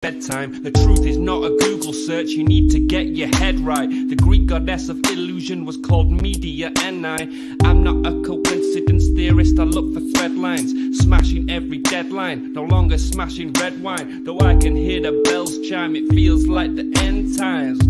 bedtime. The truth is not a Google search, you need to get your head right. The Greek goddess of illusion was called Media, and I'm not a coincidence theorist, I look for thread lines, smashing every deadline, no longer smashing red wine. Though I can hear the bells chime, it feels like the end times.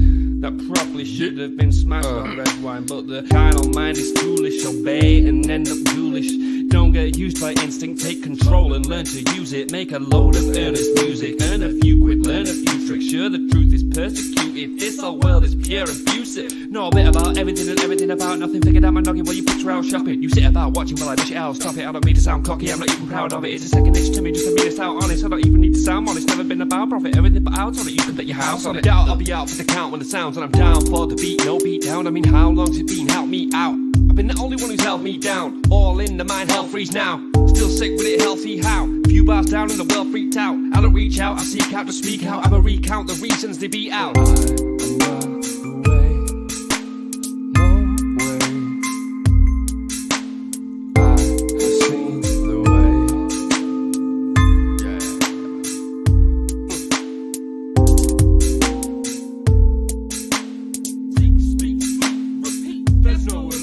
That probably should have been smashed on red wine, but the carnal mind is foolish. Obey and end up ghoulish. Don't get used by instinct, take control and learn to use it. Make a load of earnest music, earn a few quid, learn a few tricks. Sure, the truth is persecuted, this whole world is pure abusive. Know a bit about everything and everything about nothing. Figured out my noggin while you picture out shopping. You sit about watching while I dish it out, stop it. I don't mean to sound cocky, I'm not even proud of it. It's a second itch to me, just to be this out honest. I don't even need to sound honest, never been about profit. Everything but out on it, you can bet your house on it. Doubt I'll be out for the count when the sounds, and I'm down for the beat, no beat down. I mean, how long's it been? Help me out. I've been the only one who's held me down. All in the mind, hell freeze now. Still sick with it, healthy how? Few bars down and the world freaked out. I don't reach out, I seek out to speak out. I'ma recount the reasons they beat out. I am not the way, no way. I have seen the way. Speak, repeat, there's no way.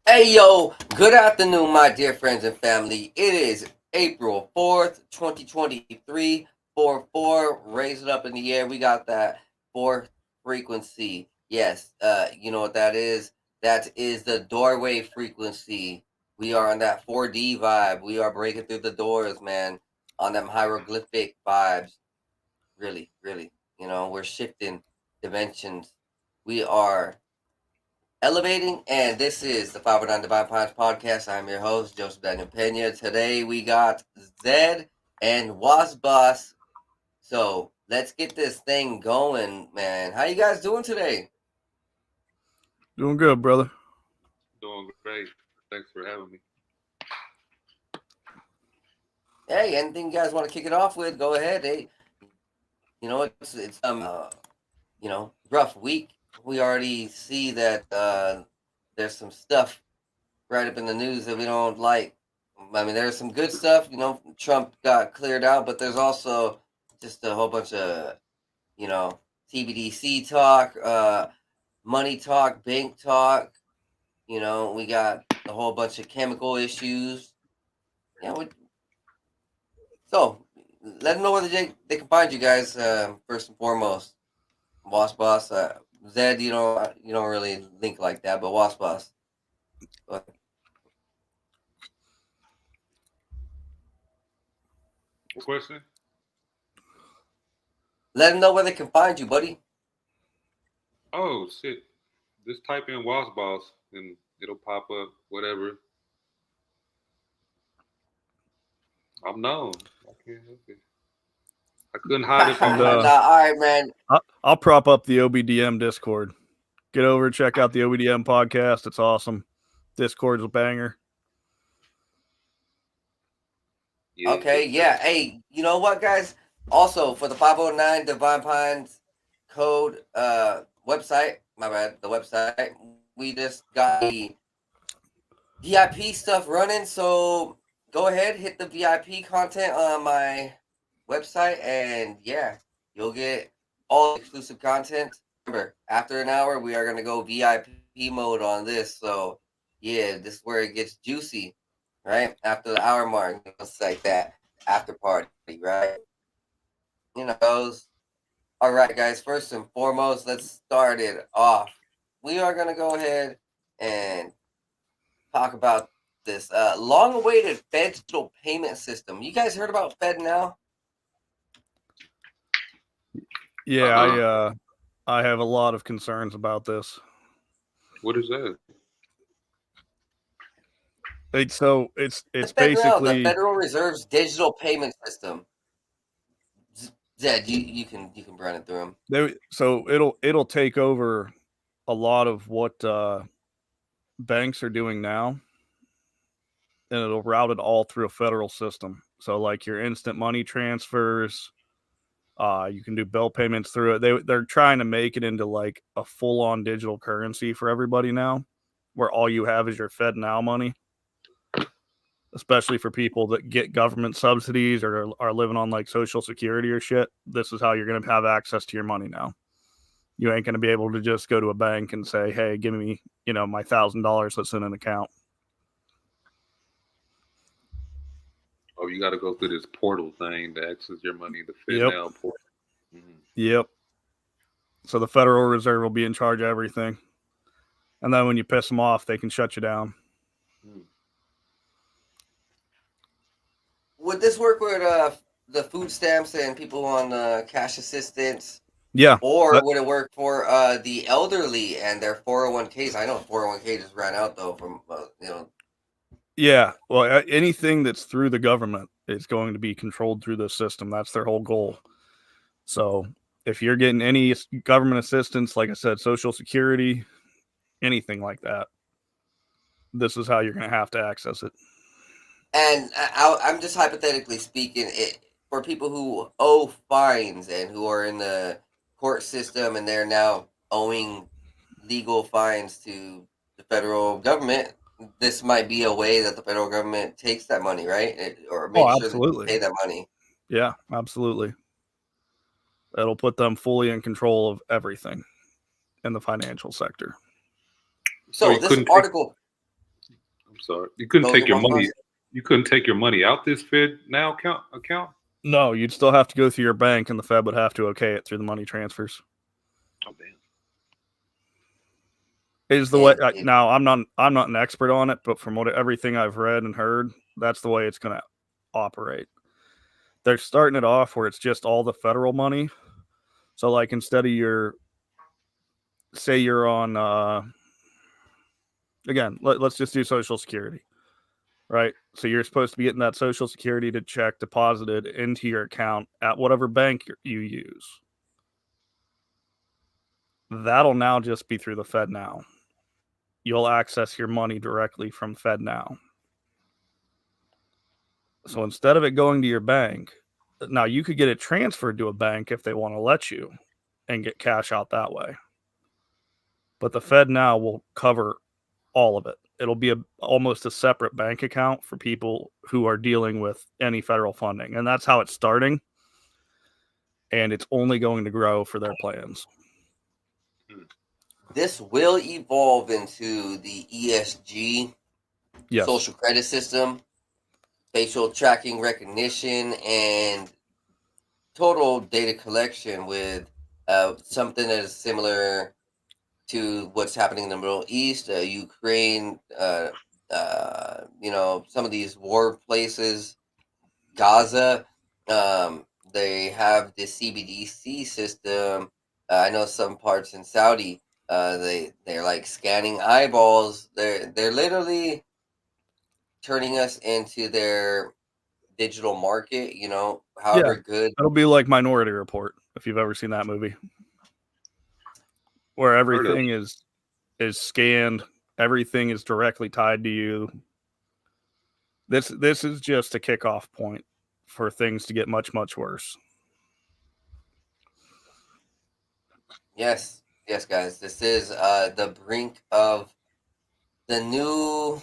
Hey yo, good afternoon my dear friends and family. It is April 4th, 2023. 4-4, raise it up in the air. We got that fourth frequency. Yes, you know what that is? That is the doorway frequency. We are on that 4D vibe. We are breaking through the doors, man, on them hieroglyphic vibes. Really, you know, we're shifting dimensions. We are elevating, and this is the 509 Divine Pines podcast. I'm your host, Joseph Daniel Pena. Today we got Zed and WossBoss. So let's get this thing going, man. How you guys doing today? Doing good, brother. Doing great. Thanks for having me. Hey, anything you guys want to kick it off with? Go ahead. Hey, you know it's you know, rough week. We already see that there's some stuff right up in the news that we don't like. I mean, there's some good stuff. You know, Trump got cleared out, but there's also just a whole bunch of, you know, TBDC talk, money talk, bank talk. You know, we got a whole bunch of chemical issues. Yeah. So let them know where they can find you guys. First and foremost, WossBoss. Zed, you don't really link like that, but WossBoss. Question? Let them know where they can find you, buddy. Oh shit! Just type in WossBoss and it'll pop up. Whatever. I'm known. I can't help it. I couldn't hide it from all right, man. I'll prop up the OBDM Discord. Get over, check out the OBDM podcast. It's awesome. Discord's a banger. Yeah. Okay, yeah. Hey, you know what, guys? Also, for the 509 Divine Pines code website, my bad, the website, we just got the VIP stuff running. So go ahead, hit the VIP content on my website, and yeah, you'll get all exclusive content. Remember, after an hour, we are going to go VIP mode on this. So yeah, this is where it gets juicy, right? After the hour mark, it's like that after party, right? You know, those. All right, guys, first and foremost, let's start it off. We are going to go ahead and talk about this long-awaited digital payment system. You guys heard about FedNow? Yeah, I have a lot of concerns about this. What is that? It's FedNow, basically the Federal Reserve's digital payment system. Zed, you can run it through them. So it'll take over a lot of what banks are doing now, and it'll route it all through a federal system. So like your instant money transfers, you can do bill payments through it. They're trying to make it into like a full-on digital currency for everybody now, where all you have is your FedNow money. especially for people that get government subsidies or are living on like Social Security or shit. This is how you're going to have access to your money now. You ain't going to be able to just go to a bank and say, hey, give me, my $1,000 that's in an account. Oh, you got to go through this portal thing to access your money, the Yep. FedNow portal. Yep. So the Federal Reserve will be in charge of everything. And then when you piss them off, they can shut you down. Would this work with the food stamps and people on cash assistance? Yeah. Or would it work for the elderly and their 401ks? I know 401k just ran out though from Yeah. Well, anything that's through the government is going to be controlled through this system. That's their whole goal. So if you're getting any government assistance, like I said, Social Security, anything like that, this is how you're going to have to access it. And I'm just hypothetically speaking, for people who owe fines and who are in the court system and they're now owing legal fines to the federal government, this might be a way that the federal government takes that money, right? Or make sure that you pay that money. Yeah, absolutely. It'll put them fully in control of everything in the financial sector. So this article... I'm sorry. You couldn't take your money... You couldn't take your money out this FedNow account? No, you'd still have to go through your bank, and the Fed would have to okay it through the money transfers. Oh damn! Is the way now? I'm not an expert on it, but from everything I've read and heard, that's the way it's going to operate. They're starting it off where it's just all the federal money. So, like, instead of say you're on, again, let's just do Social Security. Right. So you're supposed to be getting that Social Security check deposited into your account at whatever bank you use. That'll now just be through the FedNow. You'll access your money directly from FedNow. So instead of it going to your bank, now you could get it transferred to a bank if they want to let you and get cash out that way. But the FedNow will cover all of it. It'll be almost a separate bank account for people who are dealing with any federal funding. And that's how it's starting. And it's only going to grow for their plans. This will evolve into the ESG, yes. social credit system, facial tracking recognition, and total data collection with something that is similar to what's happening in the Middle East, Ukraine, some of these war places, Gaza. They have the CBDC system. I know some parts in Saudi. They're like scanning eyeballs. They're literally turning us into their digital market. However good. It'll be like Minority Report, if you've ever seen that movie, where everything is scanned, everything is directly tied to you. This is just a kickoff point for things to get much, much worse. Yes, guys. This is the brink of the new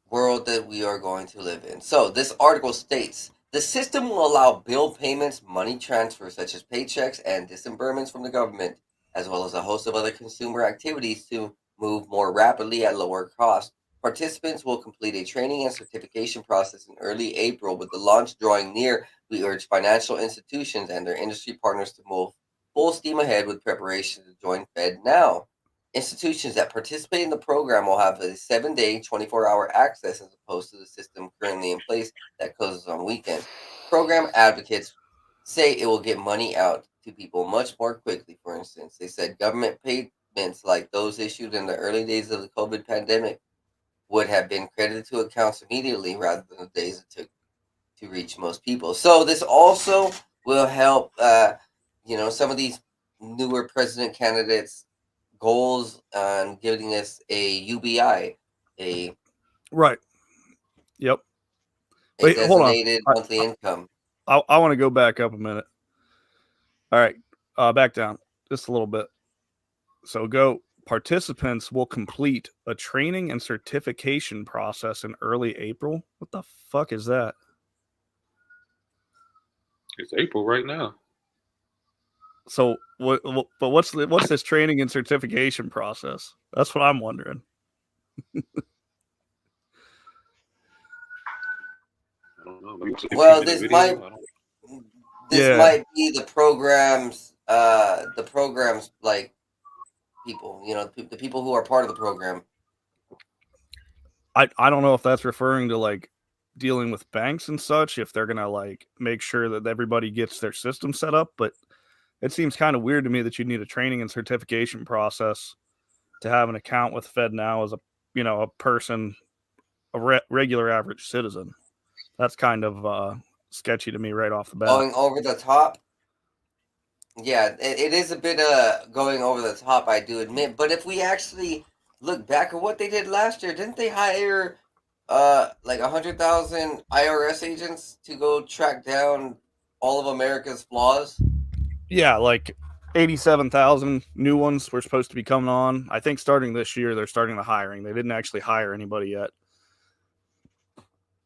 world that we are going to live in. So this article states, the system will allow bill payments, money transfers such as paychecks and disbursements from the government, as well as a host of other consumer activities to move more rapidly at lower cost. Participants will complete a training and certification process in early April. With the launch drawing near, we urge financial institutions and their industry partners to move full steam ahead with preparation to join FedNow. Institutions that participate in the program will have a 7-day, 24-hour access as opposed to the system currently in place that closes on weekends. Program advocates say it will get money out to people much more quickly. For instance, they said government payments like those issued in the early days of the COVID pandemic would have been credited to accounts immediately rather than the days it took to reach most people. So this also will help, some of these newer president candidates' goals on giving us a UBI, right. Yep. A designated monthly income. I want to go back up a minute. All right, back down just a little bit. So go participants will complete a training and certification process in early April. What the fuck is that? It's April right now. So, but what's this training and certification process? That's what I'm wondering. I don't know. Maybe it's a Well, 15-minute this video. might I don't might be the program's like people, the people who are part of the program. I don't know if that's referring to like dealing with banks and such, if they're gonna like make sure that everybody gets their system set up, but it seems kind of weird to me that you need a training and certification process to have an account with FedNow as a person, a regular average citizen. That's kind of sketchy to me right off the bat. Going over the top. Yeah, it is a bit going over the top, I do admit. But if we actually look back at what they did last year, didn't they hire like 100,000 IRS agents to go track down all of America's flaws? Yeah, like 87,000 new ones were supposed to be coming on. I think starting this year, they're starting the hiring. They didn't actually hire anybody yet,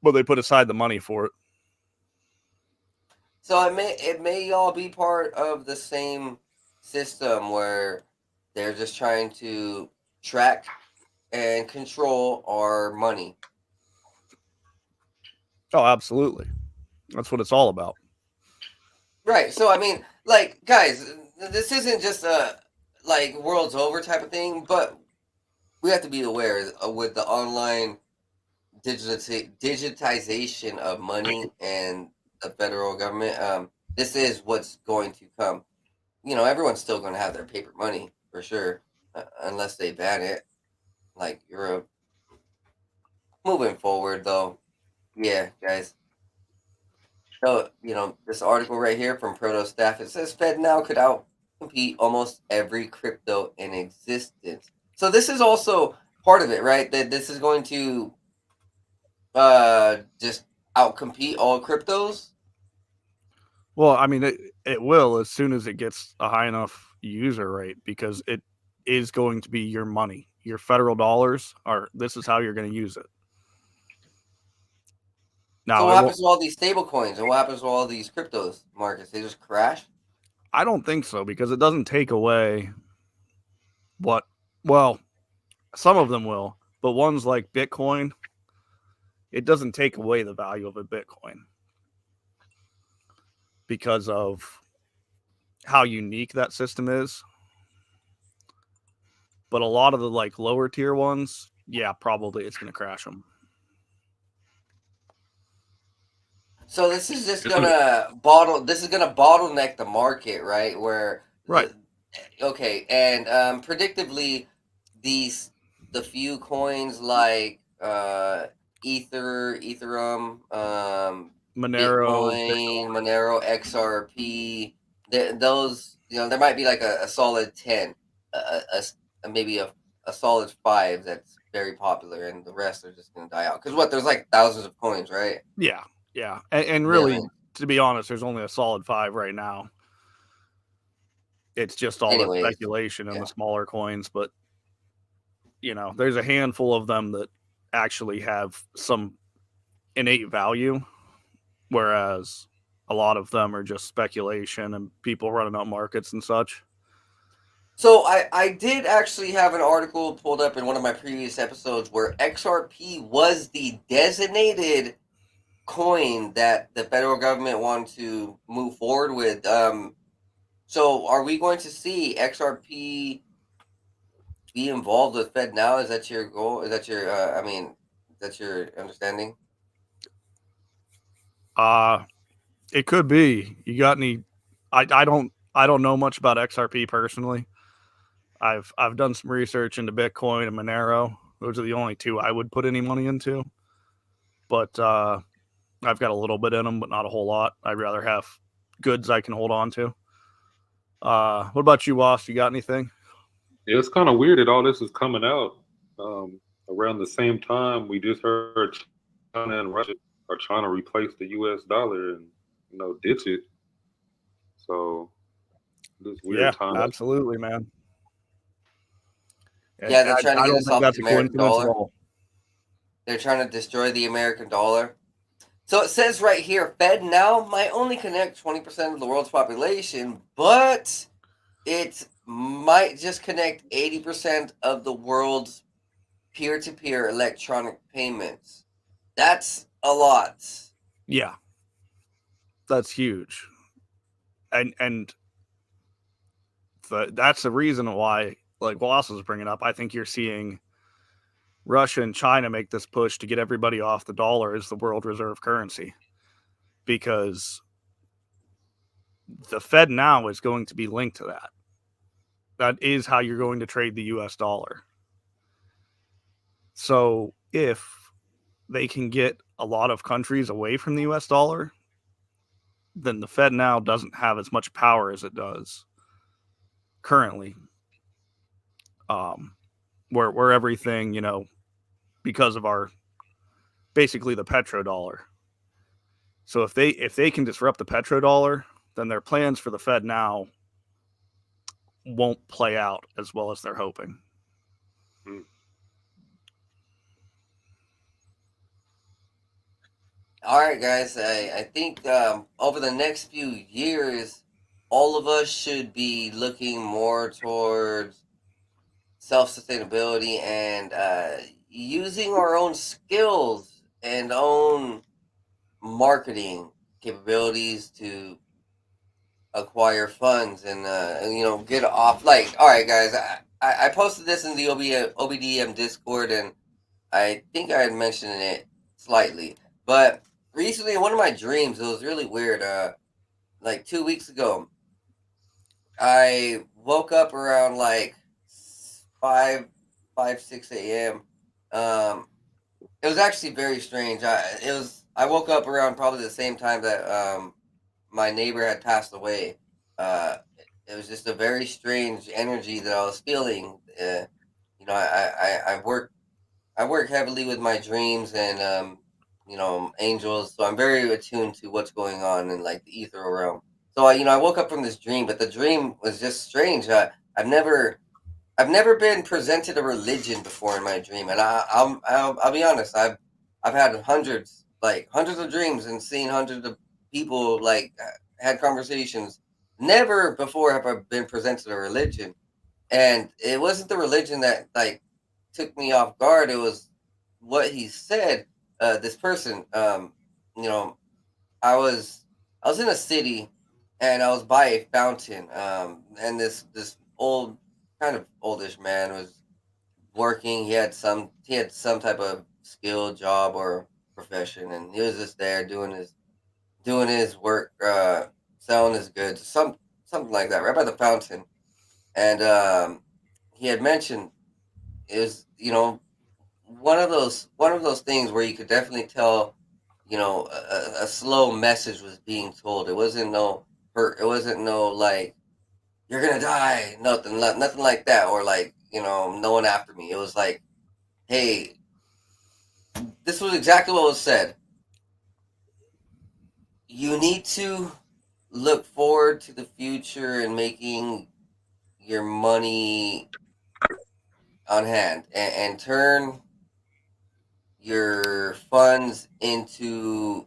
but they put aside the money for it. So it may all be part of the same system where they're just trying to track and control our money. Oh, absolutely. That's what it's all about. Right. So I mean, like, guys, this isn't just a like world's over type of thing, but we have to be aware with the online digitization of money and the federal government. This is what's going to come. Everyone's still going to have their paper money for sure, unless they ban it, like Europe. Moving forward, though, yeah, guys. So, this article right here from Proto Staff, it says FedNow could outcompete almost every crypto in existence. So this is also part of it, right? That this is going to just outcompete all cryptos. Well, I mean, it will as soon as it gets a high enough user rate, because it is going to be your money. Your federal dollars this is how you're going to use it. Now, So what happens to all these stable coins, and what happens to all these cryptos, Marcus? They just crash? I don't think so, because it doesn't take away well, some of them will, but ones like Bitcoin, it doesn't take away the value of a Bitcoin because of how unique that system is. But a lot of the like lower tier ones, yeah, probably it's going to crash them. So this is just gonna bottleneck the market, right? Where Right. Okay, and predictably, the few coins like Ethereum, Monero, Bitcoin, Monero, XRP, those there might be like a solid 10, maybe a solid 5 that's very popular, and the rest are just gonna die out. Because there's like thousands of coins, right? Yeah, and really, to be honest, there's only a solid 5 right now. It's just all the speculation in the smaller coins, but there's a handful of them that actually have some innate value, whereas a lot of them are just speculation and people running up markets and such. So I did actually have an article pulled up in one of my previous episodes where XRP was the designated coin that the federal government wanted to move forward with. So are we going to see XRP be involved with FedNow? Is that your goal? Is that your that's your understanding? It could be. You got any? I don't know much about XRP personally. I've done some research into Bitcoin and Monero. Those are the only two I would put any money into. But I've got a little bit in them, but not a whole lot. I'd rather have goods I can hold on to. What about you, Woss? You got anything? Yeah, it's kind of weird that all this is coming out around the same time. We just heard China and Russia are trying to replace the U.S. dollar and ditch it. So this weird time. Absolutely, man. Yeah, they're trying to I get don't us think off that's the a American coincidence at dollar. all. They're trying to destroy the American dollar. So it says right here, Fed now might only connect 20% of the world's population, but it might just connect 80% of the world's peer-to-peer electronic payments. That's a lot. Yeah, that's huge, and that's the reason why, like Woss was bringing up, I think you're seeing Russia and China make this push to get everybody off the dollar as the world reserve currency, because the Fed now is going to be linked to that. That is how you're going to trade the US dollar. So if they can get a lot of countries away from the US dollar, then the Fed now doesn't have as much power as it does currently. Where everything, because of our basically the petrodollar. So if they can disrupt the petrodollar, then their plans for the Fed now won't play out as well as they're hoping. All right, guys. I think over the next few years, all of us should be looking more towards self-sustainability and using our own skills and own marketing capabilities to acquire funds and get off. Like, all right, guys, I posted this in the OBDM Discord, and I think I had mentioned it slightly, but recently in one of my dreams, it was really weird. Like 2 weeks ago, I woke up around like 6 a.m. It was actually very strange. I woke up around probably the same time that my neighbor had passed away. Uh, it was just a very strange energy that I was feeling. I work heavily with my dreams and angels, so I'm very attuned to what's going on in like the ethereal realm. So I woke up from this dream, but the dream was just strange. I've never been presented a religion before in my dream, and I'll be honest. I've had hundreds of dreams and seen hundreds of people had conversations. Never before have I been presented a religion, and it wasn't the religion that took me off guard. It was what he said. This person, you know, I was in a city, and I was by a fountain, and this old, kind of oldish man was working. He had some type of skill, job, or profession, and he was just there doing his work, selling his goods, something like that, right by the fountain. And he had mentioned it was one of those things where you could definitely tell a slow message was being told. It wasn't no hurt. It wasn't no like you're gonna die. Nothing like that. Or no one after me. It was like, hey, this was exactly what was said. You need to look forward to the future and making your money on hand and turn your funds into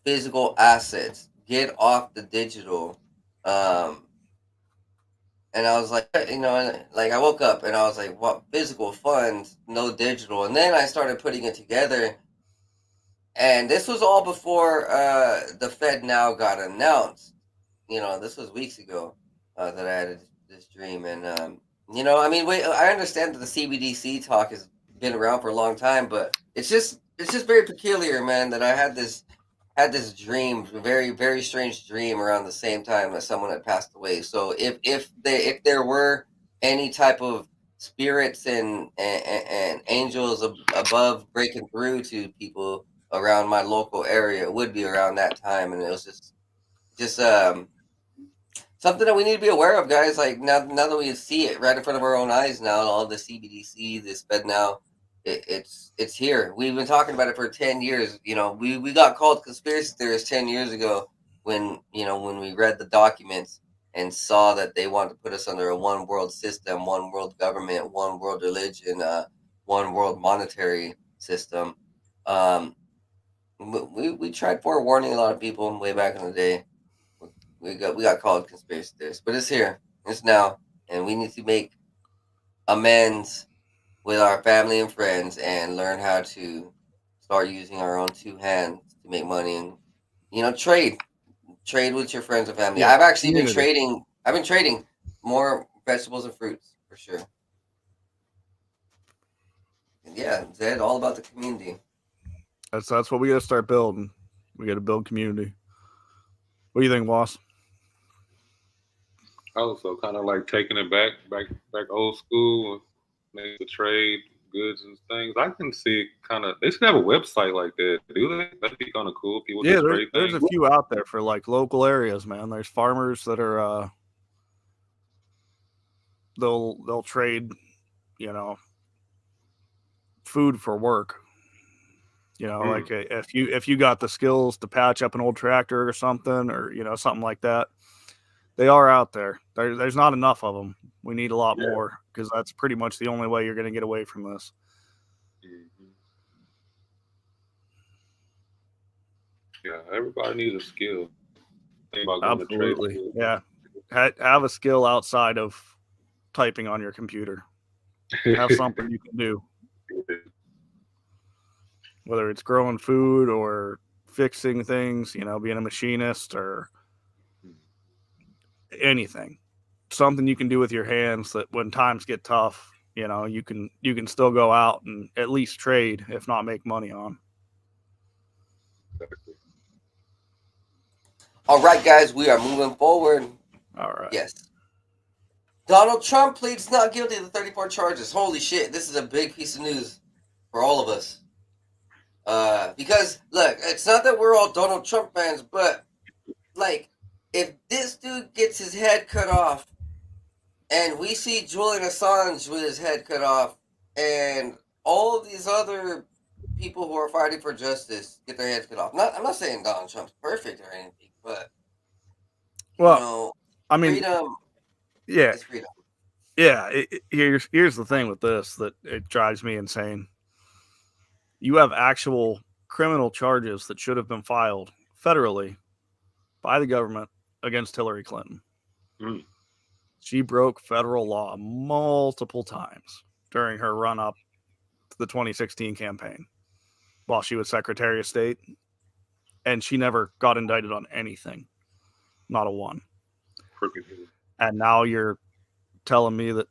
physical assets. Get off the digital. Um, and I was like, I woke up and I was like, what, physical funds, no digital. And then I started putting it together. And this was all before the Fed now got announced. This was weeks ago that I had this dream. And, I understand that the CBDC talk has been around for a long time, but it's just very peculiar, man, that I had this dream, a very, very strange dream around the same time that someone had passed away. So if there were any type of spirits and angels above breaking through to people around my local area, it would be around that time, and it was just something that we need to be aware of, guys. Like now that we see it right in front of our own eyes now, all the CBDC, this Fed now, it's here. We've been talking about it for 10 years. We got called conspiracy theorists 10 years ago when we read the documents. and saw that they wanted to put us under a one world system, one world government, one world religion, one world monetary system. We tried forewarning a lot of people way back in the day. We got called conspiracy theorists, but it's here, it's now, and we need to make amends with our family and friends and learn how to start using our own two hands to make money and trade with your friends and family. Yeah, I've actually been community. trading. I've been trading more vegetables and fruits for sure. And yeah, Zed, all about the community. That's what we got to start building. We got to build community. What do you think, Woss? Also, kind of like taking it back old school, make the trade goods and things. I can see kind of they should have a website like that. Do they? That'd be kind of cool. People Yeah, just trade there's a things. few out there for like local areas, man. There's farmers that are they'll trade, food for work. Like if you got the skills to patch up an old tractor or something, or something like that, they are out there. There's not enough of them. We need a lot more, because that's pretty much the only way you're going to get away from this. Mm-hmm. Yeah, everybody needs a skill. Think about going Absolutely, to trade. yeah. Have a skill outside of typing on your computer. Have something you can do, whether it's growing food or fixing things, being a machinist or anything. Something you can do with your hands that when times get tough, you can still go out and at least trade, if not make money on. All right, guys, we are moving forward. All right. Yes. Donald Trump pleads not guilty to the 34 charges. Holy shit, this is a big piece of news for all of us. Because look, it's not that we're all Donald Trump fans, but like, if this dude gets his head cut off, and we see Julian Assange with his head cut off, and all of these other people who are fighting for justice get their heads cut off. I'm not saying Donald Trump's perfect or anything, but I mean, freedom. Yeah, is freedom. Yeah. Here's the thing with this that it drives me insane. You have actual criminal charges that should have been filed federally by the government against Hillary Clinton. Mm. She broke federal law multiple times during her run up to the 2016 campaign while she was Secretary of State, and she never got indicted on anything. Not a one. And now you're telling me that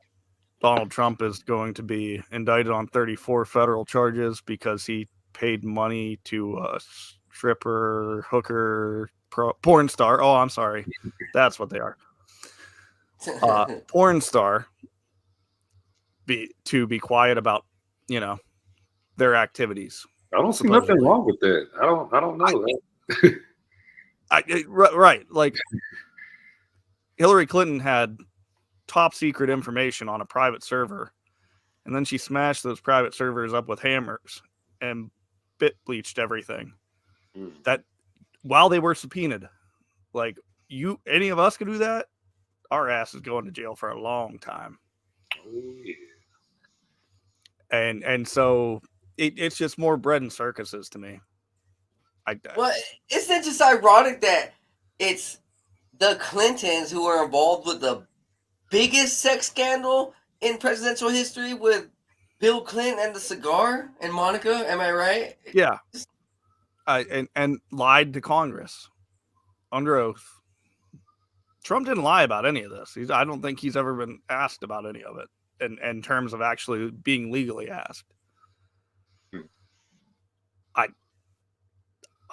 Donald Trump is going to be indicted on 34 federal charges because he paid money to a stripper, hooker, porn star. Oh, I'm sorry. That's what they are. Porn star to be quiet about, their activities. I don't see nothing wrong with that. I don't know that. Right. Like, Hillary Clinton had top secret information on a private server, and then she smashed those private servers up with hammers and bit bleached everything. That while they were subpoenaed, like, any of us could do that, our ass is going to jail for a long time. Oh, yeah. And so it's just more bread and circuses to me. Well, isn't it just ironic that it's the Clintons who are involved with the biggest sex scandal in presidential history with Bill Clinton and the cigar and Monica? Am I right? Yeah. And lied to Congress under oath. Trump didn't lie about any of this. I don't think he's ever been asked about any of it in terms of actually being legally asked.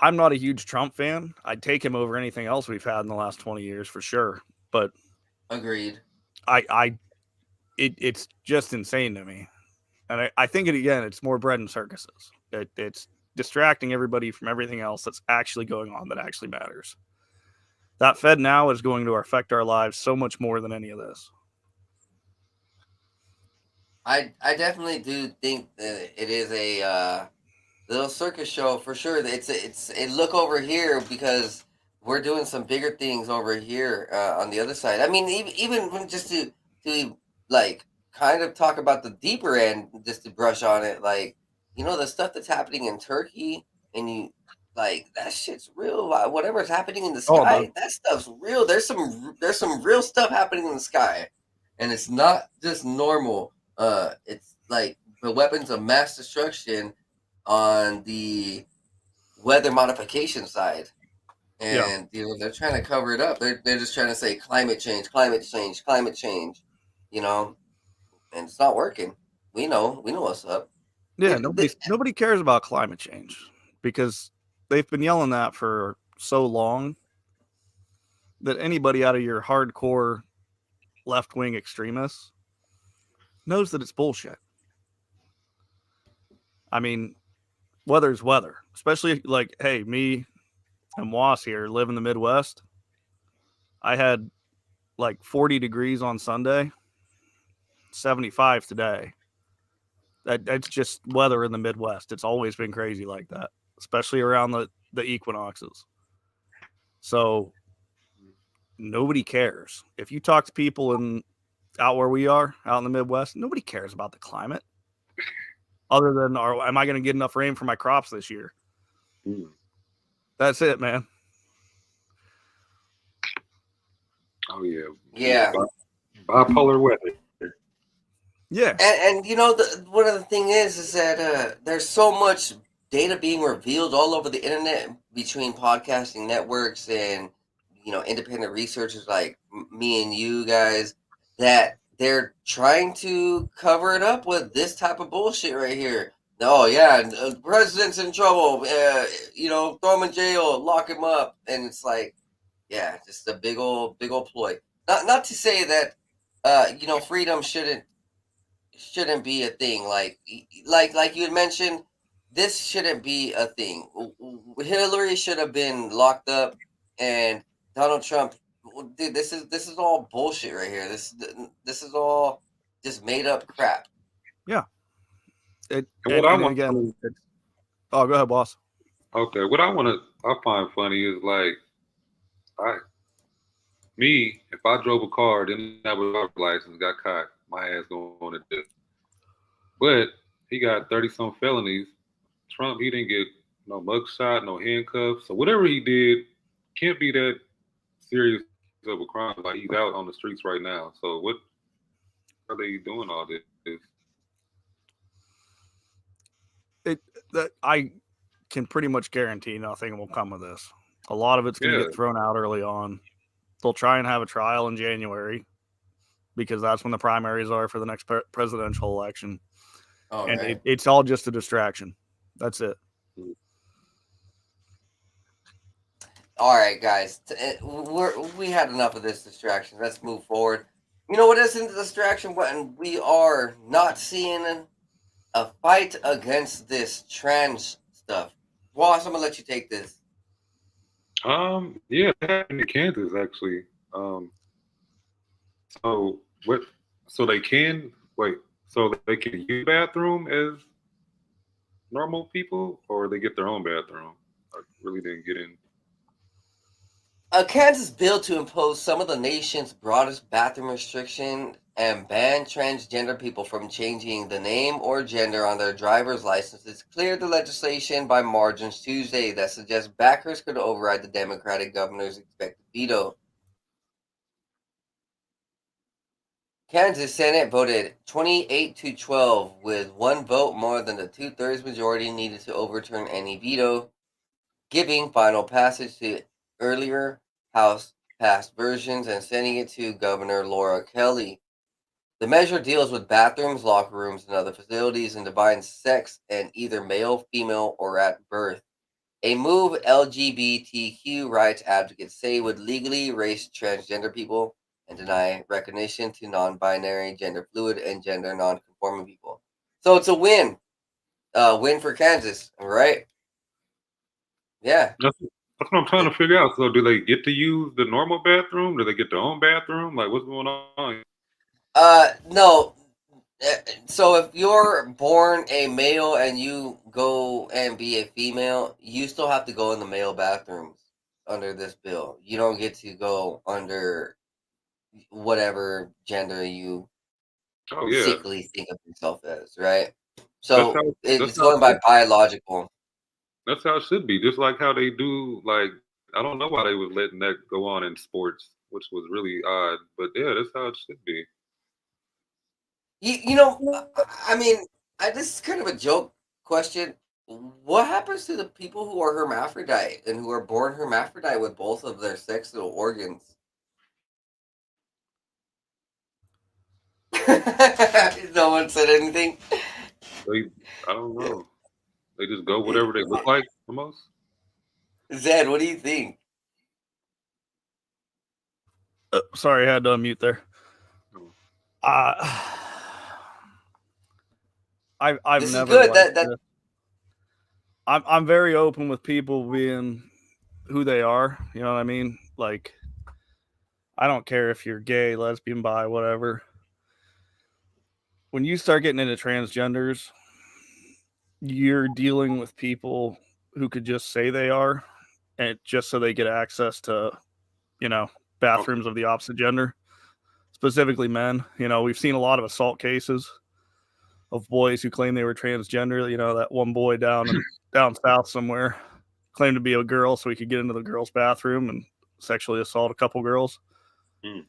I'm not a huge Trump fan. I'd take him over anything else we've had in the last 20 years for sure. But agreed. It's just insane to me. And I think it's more bread and circuses. It's distracting everybody from everything else that's actually going on that actually matters. That Fed now is going to affect our lives so much more than any of this. I definitely do think that it is a little circus show for sure. It's look over here, because we're doing some bigger things over here on the other side. I mean, even when just to like kind of talk about the deeper end, just to brush on it, like the stuff that's happening in Turkey, and you like that shit's real. Whatever's happening in the Oh, sky, that stuff's real. There's some real stuff happening in the sky, and it's not just normal. It's like the weapons of mass destruction on the weather modification side. yeah. And they're trying to cover it up. They're just trying to say climate change, climate change, climate change, and it's not working. We know what's up. Yeah, nobody cares about climate change because they've been yelling that for so long that anybody out of your hardcore left-wing extremists knows that it's bullshit. I mean, weather's weather, especially like, hey, me and Woss here live in the Midwest. I had like 40 degrees on Sunday, 75 today. That's just weather in the Midwest. It's always been crazy like that, especially around the equinoxes. So nobody cares. If you talk to people out where we are, out in the Midwest, nobody cares about the climate. Other than, am I going to get enough rain for my crops this year? That's it, man. Oh yeah. Yeah. Bipolar weather. Yeah. And one of the thing is that there's so much data being revealed all over the internet between podcasting networks and independent researchers like me and you guys, that they're trying to cover it up with this type of bullshit right here. Oh yeah, president's in trouble. Throw him in jail, lock him up, and it's like, yeah, just a big old ploy. Not to say that freedom shouldn't be a thing. Like you had mentioned, this shouldn't be a thing. Hillary should have been locked up, and Donald Trump, dude, this is all bullshit right here. This is all just made up crap. Yeah. Oh, go ahead, boss. Okay, what I find funny is like, if I drove a car, didn't have a driver's license, got caught, my ass going to jail. But he got 30-some felonies. Trump, he didn't get no mugshot, no handcuffs. So whatever he did can't be that serious of a crime. Like, he's out on the streets right now. So what are they doing all this? I can pretty much guarantee nothing will come of this. A lot of it's going to get thrown out early on. They'll try and have a trial in January because that's when the primaries are for the next presidential election. And it's all just a distraction. That's it. All right, guys. We had enough of this distraction. Let's move forward. You know what isn't a distraction? When we are not seeing a fight against this trans stuff. Ross, I'm gonna let you take this. Yeah, that happened in Kansas actually. So what? So they can use bathroom as normal people, or they get their own bathroom? I really didn't get in. A Kansas bill to impose some of the nation's broadest bathroom restriction and ban transgender people from changing the name or gender on their driver's licenses cleared the legislation by margins Tuesday that suggests backers could override the Democratic governor's expected veto. Kansas Senate voted 28-12 with one vote more than the two-thirds majority needed to overturn any veto, giving final passage to earlier House-passed versions and sending it to Governor Laura Kelly. The measure deals with bathrooms, locker rooms, and other facilities and defines sex and either male, female, or at birth. A move LGBTQ rights advocates say would legally erase transgender people and deny recognition to non-binary, gender fluid, and gender non-conforming people. So it's a win. Win for Kansas, right? Yeah. That's what I'm trying to figure out. So do they get to use the normal bathroom? Do they get their own bathroom? Like, what's going on? No. So if you're born a male and you go and be a female, you still have to go in the male bathrooms. under this bill. You don't get to go under whatever gender you Oh yeah, secretly think of yourself as, right? that's So how that's it's how it going by should, biological. that's how it should be. Just like how they do. Like I don't know why they was letting that go on in sports, which was really odd. But yeah, that's how it should be. You know, I mean, this is kind of a joke question. What happens to the people who are hermaphrodite and who are born hermaphrodite with both of their sexual organs? No one said anything. They, I don't know. They just go whatever they look like almost. Zed, what do you think? Sorry, I had to unmute there. Oh. I've This is never good. liked That this. I'm very open with people being who they are. You know what I mean? Like, I don't care if you're gay, lesbian, bi, whatever. When you start getting into transgenders, you're dealing with people who could just say they are, and just so they get access to, you know, bathrooms of the opposite gender, specifically men. You know, we've seen a lot of assault cases of boys who claim they were transgender. You know, that one boy down south somewhere claimed to be a girl so he could get into the girls' bathroom and sexually assault a couple girls. Mm.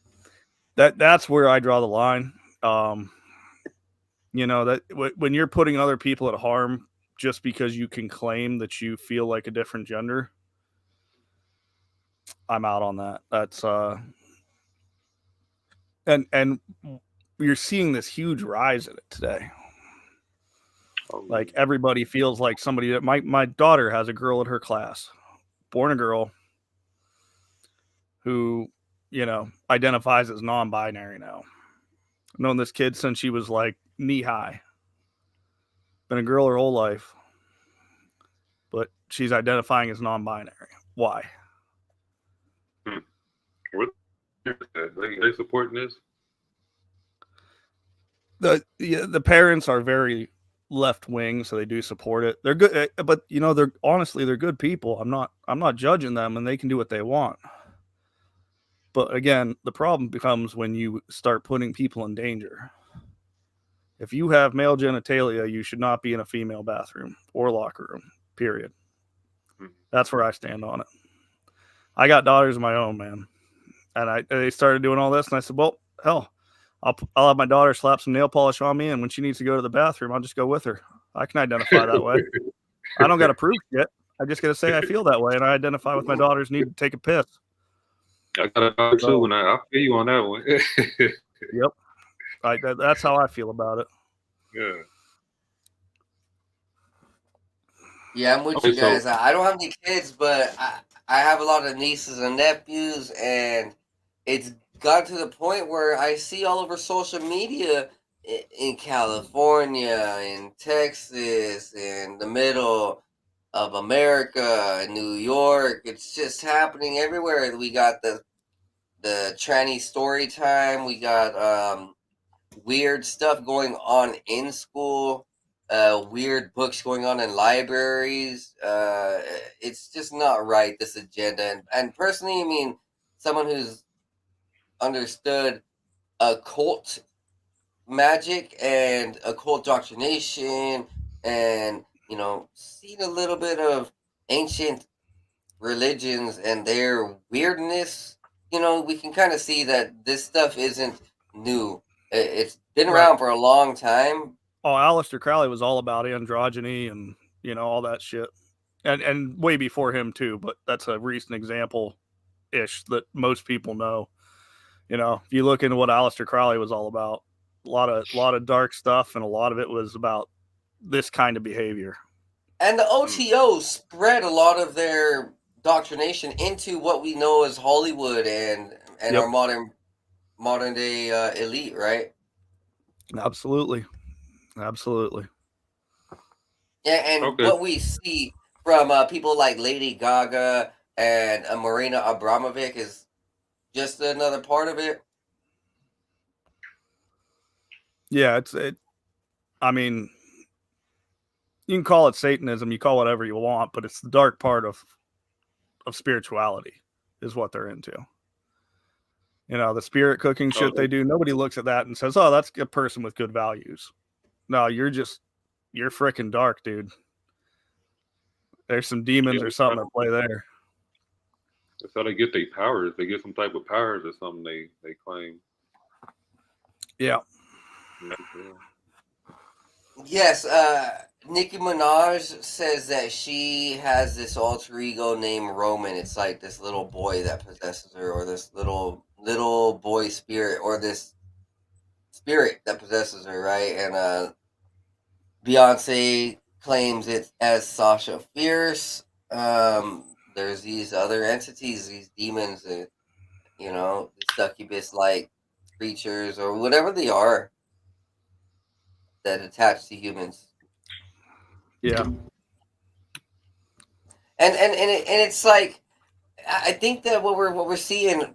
That's where I draw the line. You know, that when you're putting other people at harm just because you can claim that you feel like a different gender, I'm out on that. That's and you're seeing this huge rise in it today. Oh, Like everybody feels like somebody that my daughter has a girl in her class, born a girl, who, you know, identifies as non-binary now. I've known this kid since she was like knee high. Been a girl her whole life, but she's identifying as non-binary. Why? what they supporting this? The parents are very left wing, so they do support it. They're good, but you know, they're good people. I'm not judging them, and they can do what they want. But again, the problem becomes when you start putting people in danger. If you have male genitalia, you should not be in a female bathroom or locker room, period. That's where I stand on it. I got daughters of my own, man. And they started doing all this, and I said, well, hell, I'll have my daughter slap some nail polish on me, and when she needs to go to the bathroom, I'll just go with her. I can identify that way. I don't got to prove shit. I just got to say I feel that way, and I identify with my daughter's need to take a piss. I got a dog too, and I feel you on that one. Yep. That's how I feel about it. Yeah. Yeah, I'm with Okay, you guys. I don't have any kids, but I have a lot of nieces and nephews, and it's got to the point where I see all over social media in California, in Texas, in the middle of America, in New York. It's just happening everywhere. We got the tranny story time. We got weird stuff going on in school. Weird books going on in libraries. It's just not right, this agenda. And personally, I mean, someone who's understood occult magic and occult doctrination and, you know, seen a little bit of ancient religions and their weirdness, you know, we can kind of see that this stuff isn't new. It's been around for a long time. Oh, Aleister Crowley was all about androgyny and, you know, all that shit. And way before him too, but that's a recent example ish that most people know. You know, if you look into what Aleister Crowley was all about, a lot of dark stuff, and a lot of it was about this kind of behavior. And the OTO spread a lot of their doctrination into what we know as Hollywood and Yep. our modern day elite, right? Absolutely. Yeah, and Okay. what we see from people like Lady Gaga and Marina Abramovic is just another part of it. Yeah, I mean, you can call it Satanism, you call it whatever you want, but it's the dark part of of spirituality is what they're into. You know, the spirit cooking shit they do, nobody looks at that and says, oh, that's a person with good values. No, you're freaking dark, dude. There's some demons or something at play there. That's how they get their powers. They get some type of powers or something they claim. Yeah. Yes, Nicki Minaj says that she has this alter ego named Roman. It's like this little boy that possesses her, or this little boy spirit, or this spirit that possesses her, right? And Beyonce claims it as Sasha Fierce. There's these other entities, these demons, you know, succubus-like creatures or whatever they are that attach to humans. Yeah. And it's like, I think that what we're seeing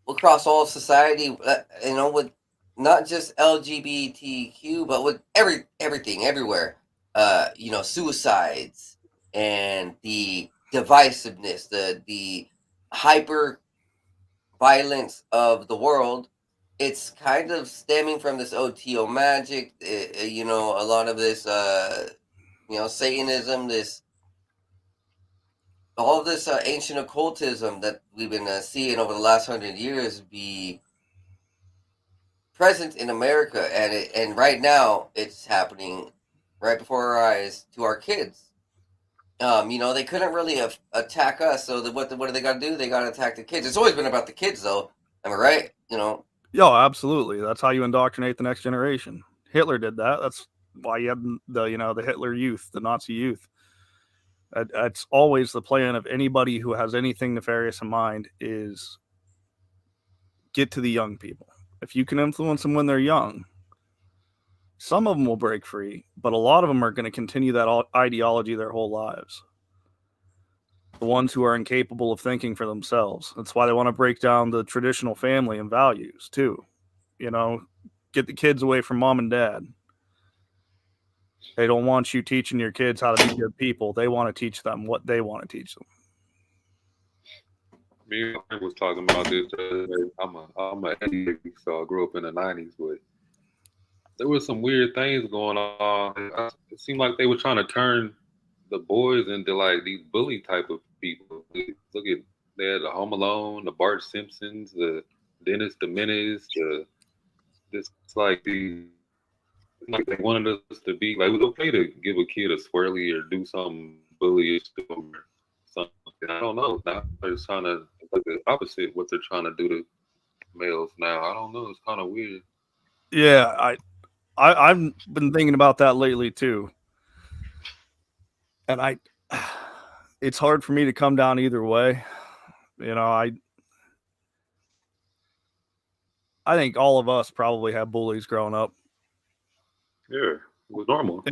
across all society, you know, with not just LGBTQ, but with everything everywhere, you know, suicides and the divisiveness, the hyper violence of the world. It's kind of stemming from this OTO magic, you know, a lot of this, you know, Satanism, all of this ancient occultism that we've been seeing over the last 100 years be present in America, and right now it's happening right before our eyes to our kids. You know, they couldn't really attack us, so what do they got to do? They got to attack the kids. It's always been about the kids, though. Am I right? You know. Yo, absolutely. That's how you indoctrinate the next generation. Hitler did that. That's why you have the Hitler youth, the Nazi youth. That's always the plan of anybody who has anything nefarious in mind is get to the young people. If you can influence them when they're young, some of them will break free, but a lot of them are going to continue that ideology their whole lives. The ones who are incapable of thinking for themselves. That's why they want to break down the traditional family and values too. You know, get the kids away from mom and dad. They don't want you teaching your kids how to be good people. They want to teach them what they want to teach them. Me and my friend was talking about this. I'm a 80s, so I grew up in the 90s, but there was some weird things going on. It seemed like they were trying to turn the boys into like these bully type of people. Look at, they had the Home Alone, the Bart Simpsons, the Dennis the Menace, this like they wanted us to be like, it was okay to give a kid a swirly or do something bullyish to them or something. I don't know. Now they're trying to like the opposite what they're trying to do to males now. I don't know. It's kind of weird. Yeah, I've been thinking about that lately too. And it's hard for me to come down either way. You know, I think all of us probably have bullies growing up. Yeah, it was normal.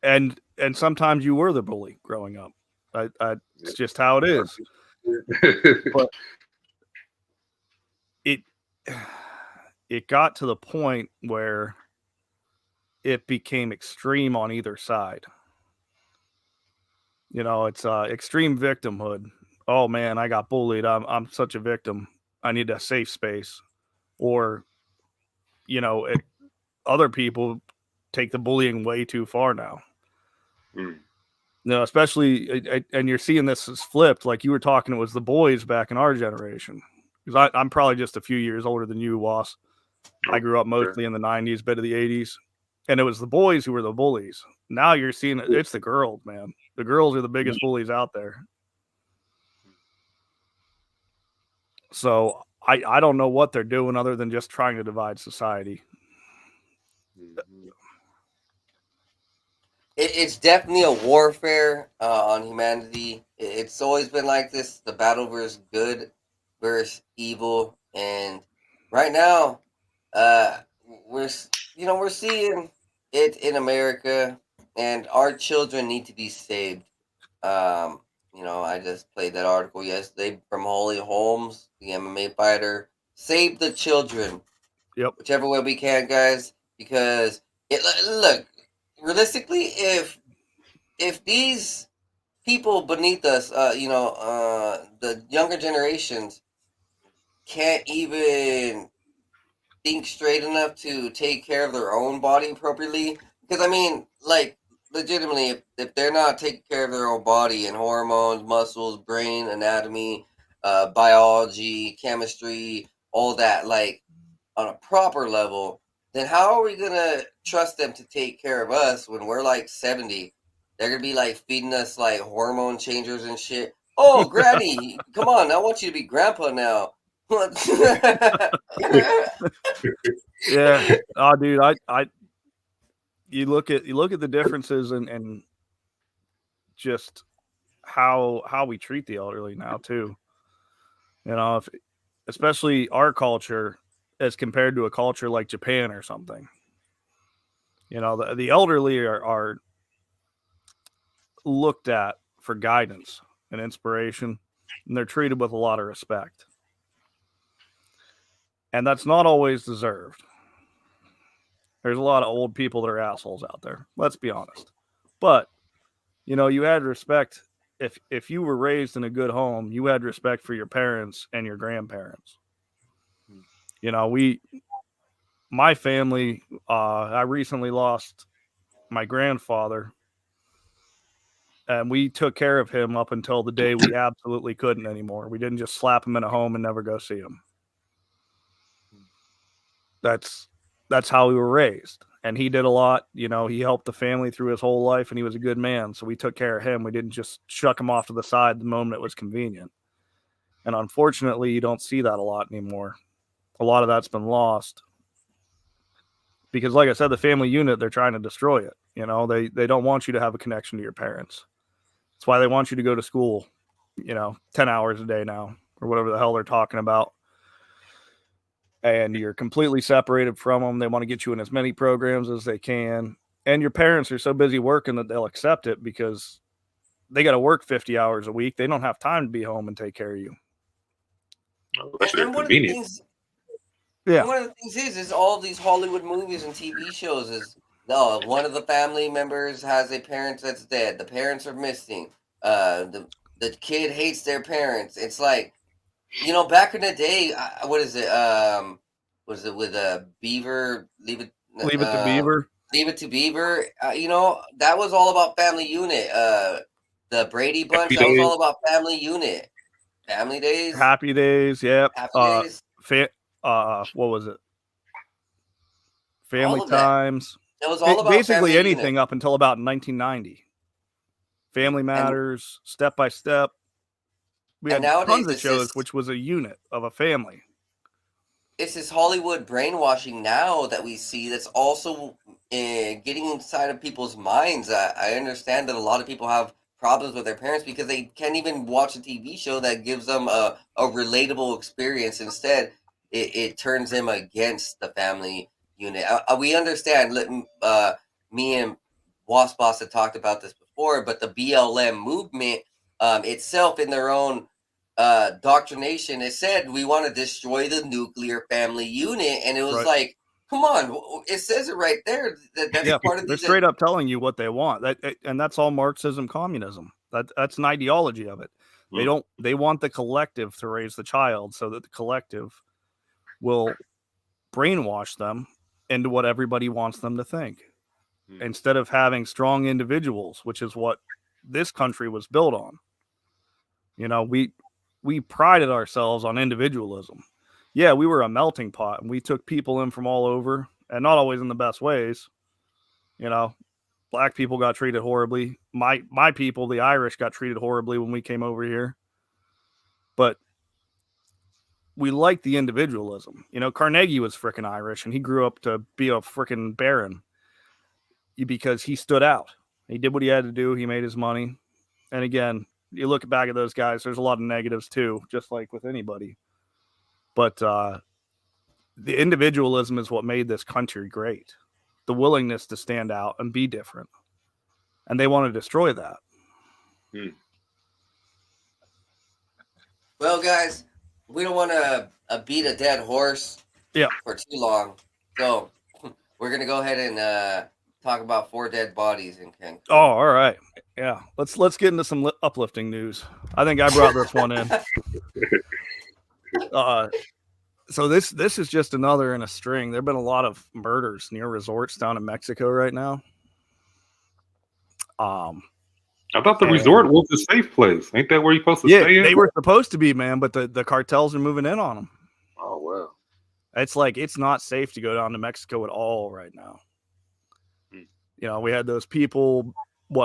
And sometimes you were the bully growing up. It's just how it is. But it got to the point where it became extreme on either side. You know, it's extreme victimhood. Oh man, I got bullied. I'm such a victim. I need a safe space. Or, you know, other people take the bullying way too far now. Mm. You know, especially, and you're seeing this is flipped. Like you were talking, it was the boys back in our generation. Because I'm probably just a few years older than you, Woss. I grew up mostly in the 90s, bit of the 80s. And it was the boys who were the bullies. Now you're seeing it's the girls, man. The girls are the biggest bullies out there. So I don't know what they're doing other than just trying to divide society. Mm-hmm. It's definitely a warfare on humanity. It's always been like this: the battle versus good versus evil. And right now, we're seeing it in America, and our children need to be saved. You know, I just played that article yesterday from Holly Holmes, the MMA fighter. Save the children. Yep. Whichever way we can, guys, because look, realistically, if these people beneath us, the younger generations can't even think straight enough to take care of their own body appropriately. Because I mean, like, legitimately, if they're not taking care of their own body and hormones, muscles, brain, anatomy, biology, chemistry, all that, like on a proper level, then how are we gonna trust them to take care of us when we're like 70? They're gonna be like feeding us like hormone changers and shit. Oh, granny, come on, I want you to be grandpa now. Yeah. Oh, dude, you look at the differences and just how we treat the elderly now too. You know, if especially our culture as compared to a culture like Japan or something. You know, the elderly are looked at for guidance and inspiration, and they're treated with a lot of respect. And that's not always deserved. There's a lot of old people that are assholes out there. Let's be honest. But you know, you had respect if you were raised in a good home, you had respect for your parents and your grandparents. You know, my family, I recently lost my grandfather, and we took care of him up until the day we absolutely couldn't anymore. We didn't just slap him in a home and never go see him. That's how we were raised. And he did a lot. You know, he helped the family through his whole life, and he was a good man. So we took care of him. We didn't just shuck him off to the side the moment it was convenient. And unfortunately, you don't see that a lot anymore. A lot of that's been lost. Because like I said, the family unit, they're trying to destroy it. You know, they don't want you to have a connection to your parents. That's why they want you to go to school, 10 hours a day now, or whatever the hell they're talking about. And you're completely separated from them. They want to get you in as many programs as they can. And your parents are so busy working that they'll accept it because they got to work 50 hours a week. They don't have time to be home and take care of you. And one of the things, one of the things is all these Hollywood movies and TV shows is one of the family members has a parent that's dead. The parents are missing. The kid hates their parents. It's like, back in the day, what is it? Was it with Beaver? Leave it to Beaver. Leave It to Beaver. That was all about family unit. The Brady Bunch, that was all about family unit. Family Days. Happy Days, yep. Happy Days. What was it? Family Times. It was all about basically anything up until about 1990. Family Matters, Step by Step. We had tons of shows, which was a unit of a family. It's this Hollywood brainwashing now that we see that's also getting inside of people's minds. I understand that a lot of people have problems with their parents because they can't even watch a TV show that gives them a relatable experience. Instead, it turns them against the family unit. We understand. Me and WossBoss had talked about this before, but the BLM movement itself, in their own doctrination, it said we want to destroy the nuclear family unit, and it was like, come on, it says it right there. That's part of they're straight up telling you what they want. And that's all Marxism, communism. That's an ideology of it. They want the collective to raise the child so that the collective will brainwash them into what everybody wants them to think. Instead of having strong individuals, which is what this country was built on. We prided ourselves on individualism. Yeah, we were a melting pot, and we took people in from all over, and not always in the best ways. Black people got treated horribly. My people, the Irish, got treated horribly when we came over here. But we liked the individualism. Carnegie was frickin' Irish, and he grew up to be a frickin' baron because he stood out. He did what he had to do. He made his money. And again, you look back at those guys, there's a lot of negatives too, just like with anybody. But the individualism is what made this country great. The willingness to stand out and be different. And they want to destroy that. Well, guys, we don't want to beat a dead horse for too long. So we're going to go ahead and talk about 4 dead bodies in Cancun. Oh, all right. Yeah, let's get into some uplifting news. I think I brought this one in. So this is just another in a string. There've been a lot of murders near resorts down in Mexico right now. I thought the resort was a safe place. Ain't that where you're supposed to stay in? They were supposed to be, man, but the cartels are moving in on them. Oh wow. It's like it's not safe to go down to Mexico at all right now. You know, we had those people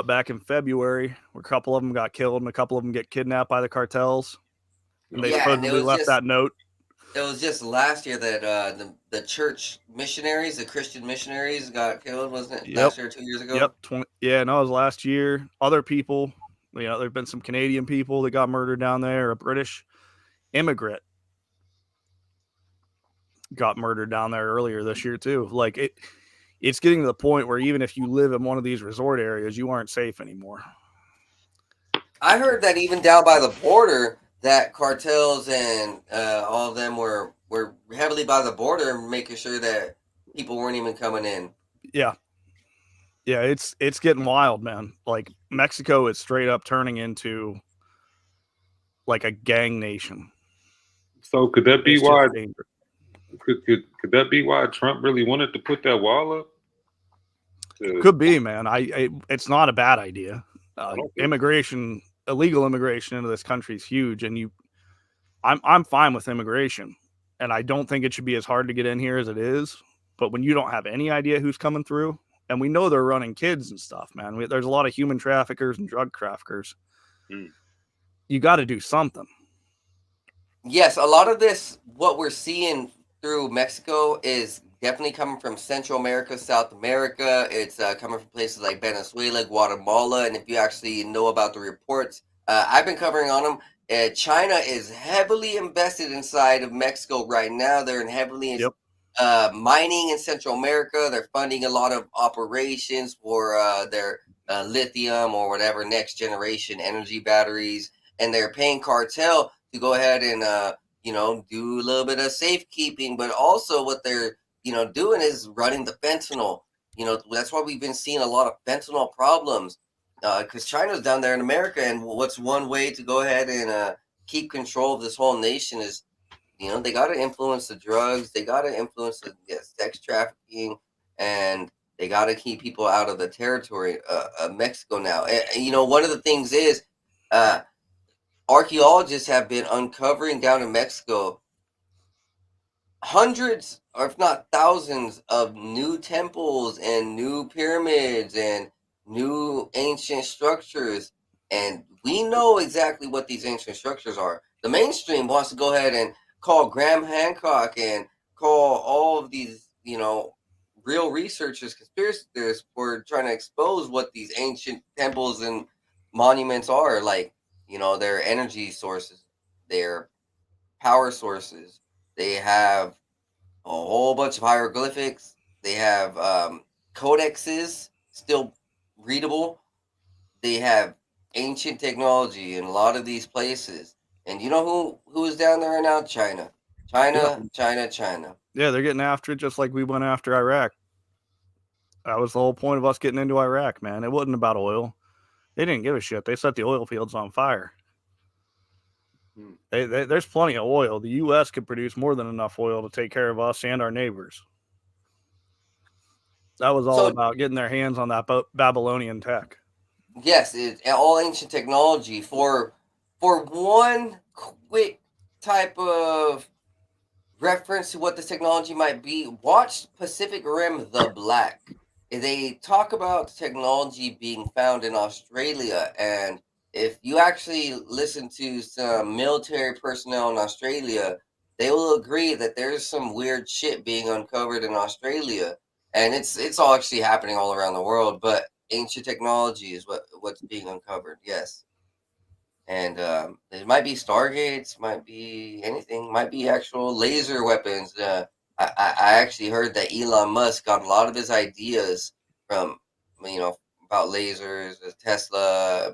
back in February where a couple of them got killed and a couple of them get kidnapped by the cartels. And they supposedly left that note. It was just last year that the church missionaries, the Christian missionaries, got killed, wasn't it? Last year, 2 years ago. Yep. It was last year. Other people, there've been some Canadian people that got murdered down there. A British immigrant got murdered down there earlier this year too. Like it's getting to the point where even if you live in one of these resort areas, you aren't safe anymore. I heard that even down by the border, that cartels and all of them were heavily by the border, making sure that people weren't even coming in. Yeah, it's getting wild, man. Like Mexico is straight up turning into like a gang nation. So could that be why? Could that be why Trump really wanted to put that wall up? Could be, man. It's not a bad idea. Illegal immigration into this country is huge, and I'm fine with immigration, and I don't think it should be as hard to get in here as it is. But when you don't have any idea who's coming through, and we know they're running kids and stuff, man. There's a lot of human traffickers and drug traffickers. You got to do something. Yes, a lot of this, what we're seeing through Mexico, is definitely coming from Central America, South America. It's coming from places like Venezuela, Guatemala, and if you actually know about the reports, I've been covering on them. China is heavily invested inside of Mexico right now. They're heavily mining in Central America. They're funding a lot of operations for their lithium or whatever next generation energy batteries, and they're paying cartel to go ahead and do a little bit of safekeeping, but also what they're doing is running the fentanyl. That's why we've been seeing a lot of fentanyl problems, because China's down there in America, and what's one way to go ahead and keep control of this whole nation is, they got to influence the drugs, they got to influence the sex trafficking, and they got to keep people out of the territory of Mexico now. And one of the things is, archaeologists have been uncovering down in Mexico hundreds, or if not thousands, of new temples and new pyramids and new ancient structures. And we know exactly what these ancient structures are. The mainstream wants to go ahead and call Graham Hancock and call all of these, real researchers conspiracy theorists for trying to expose what these ancient temples and monuments are. Like, their energy sources, their power sources. They have a whole bunch of hieroglyphics. They have codexes still readable. They have ancient technology in a lot of these places. And you know who is down there right now? China. China. Yeah, they're getting after it just like we went after Iraq. That was the whole point of us getting into Iraq, man. It wasn't about oil. They didn't give a shit. They set the oil fields on fire. There's plenty of oil. The U.S. could produce more than enough oil to take care of us and our neighbors. That was all about getting their hands on that Babylonian tech. Yes, it's all ancient technology. For one quick type of reference to what this technology might be, watch Pacific Rim: The Black. They talk about technology being found in Australia, and if you actually listen to some military personnel in Australia, they will agree that there's some weird shit being uncovered in Australia, and it's all actually happening all around the world. But ancient technology is what's being uncovered. Yes, and it might be stargates, might be anything, might be actual laser weapons. I actually heard that Elon Musk got a lot of his ideas from about lasers, Tesla,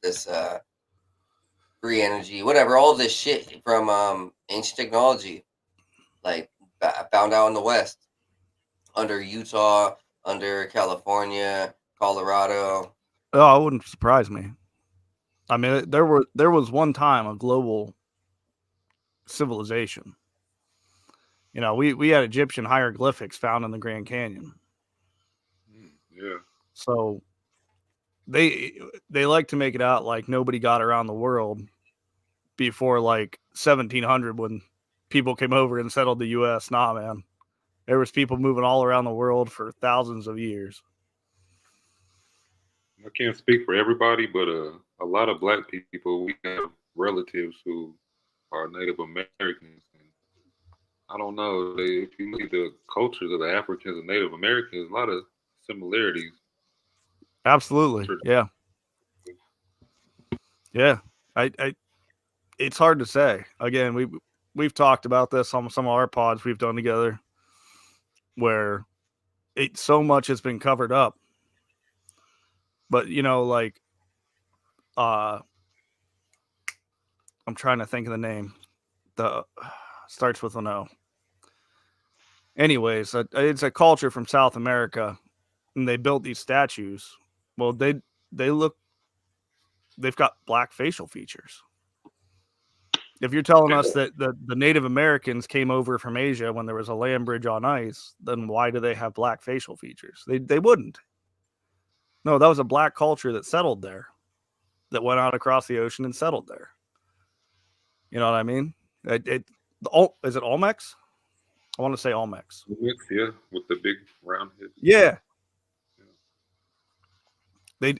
this free energy, whatever, all this shit from ancient technology, like found out in the West, under Utah, under California, Colorado. Oh, it wouldn't surprise me. I mean, there was one time a global civilization. You know, we had Egyptian hieroglyphics found in the Grand Canyon. Yeah. So they like to make it out like nobody got around the world before like 1700 when people came over and settled the U.S. Nah, man, there was people moving all around the world for thousands of years. I can't speak for everybody, but a lot of black people, we have relatives who are Native Americans. And I don't know, if you look at the cultures of the Africans and Native Americans, a lot of similarities. Absolutely, yeah, yeah. I it's hard to say. Again, we've talked about this on some of our pods we've done together, where it so much has been covered up. But you know, like, I'm trying to think of the name. The starts with an O. Anyways, it's a culture from South America, and they built these statues. Well, they've got black facial features. If you're telling us that the Native Americans came over from Asia when there was a land bridge on ice, then why do they have black facial features? They wouldn't. No, that was a black culture that settled there, that went out across the ocean and settled there. You know what I mean? Is it Olmecs? I want to say Olmecs. Yeah, with the big round heads. Yeah. They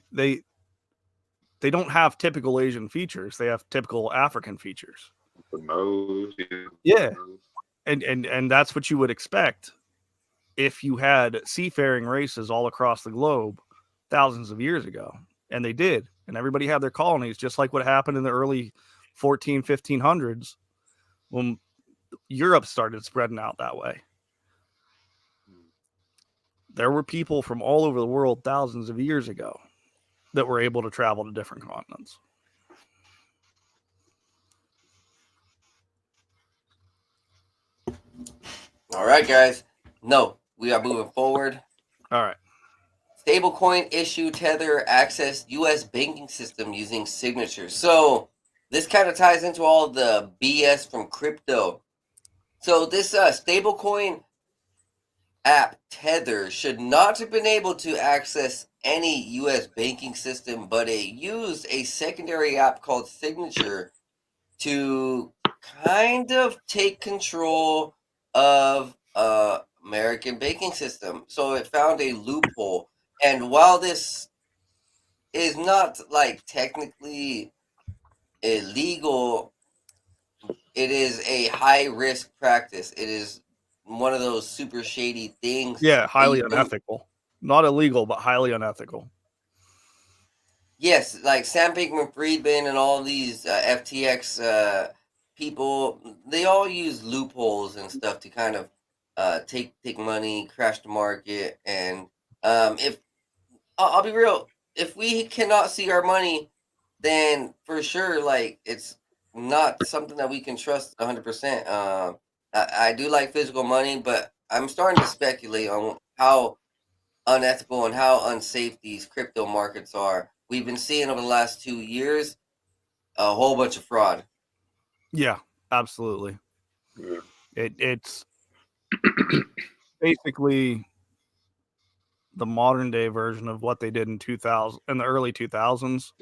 don't have typical Asian features. They have typical African features. The nose. Yeah. And that's what you would expect if you had seafaring races all across the globe thousands of years ago. And they did. And everybody had their colonies, just like what happened in the early 1500s when Europe started spreading out that way. There were people from all over the world thousands of years ago that were able to travel to different continents. All right, guys. No, we are moving forward. All right. Stablecoin issue Tether access U.S. banking system using signatures. So this kind of ties into all the BS from crypto. So this stablecoin app Tether should not have been able to access any U.S. banking system, but it used a secondary app called Signature to kind of take control of American banking system. So it found a loophole. And while this is not like technically illegal, it is a high risk practice. It is one of those super shady things. Yeah, highly unethical. Not illegal, but highly unethical. Yes, like Sam Bankman-Friedman and all these FTX people, they all use loopholes and stuff to kind of take money, crash the market, and if I'll be real, if we cannot see our money, then for sure, like it's not something that we can trust 100%. I do like physical money, but I'm starting to speculate on how unethical and how unsafe these crypto markets are. We've been seeing over the last 2 years a whole bunch of fraud. Yeah, absolutely. Yeah. It's basically the modern day version of what they did in the early 2000s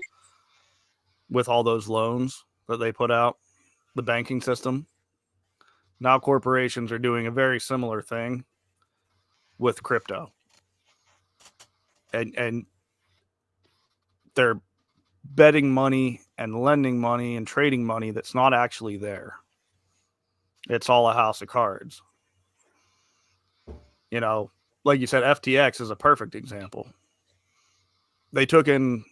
with all those loans that they put out, the banking system. Now corporations are doing a very similar thing with crypto. And they're betting money and lending money and trading money that's not actually there. It's all a house of cards. You know, like you said, FTX is a perfect example. They took in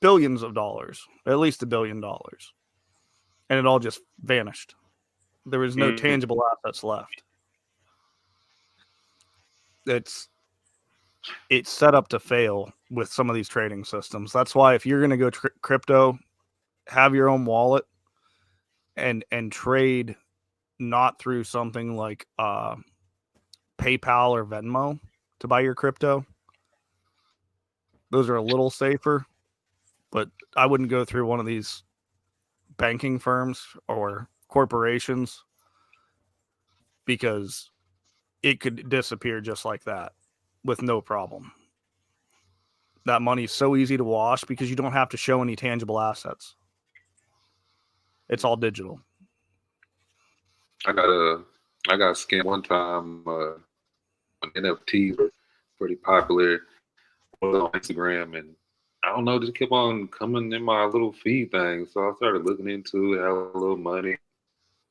billions of dollars, at least $1 billion, and it all just vanished. There was no tangible assets left. It's set up to fail with some of these trading systems. That's why if you're going to go crypto, have your own wallet and trade not through something like PayPal or Venmo to buy your crypto. Those are a little safer, but I wouldn't go through one of these banking firms or corporations because it could disappear just like that with no problem. That money is so easy to wash because you don't have to show any tangible assets. It's all digital. I got scammed one time. NFTs were pretty popular on Instagram, and I don't know, just kept on coming in my little feed thing. So I started looking into it, had a little money.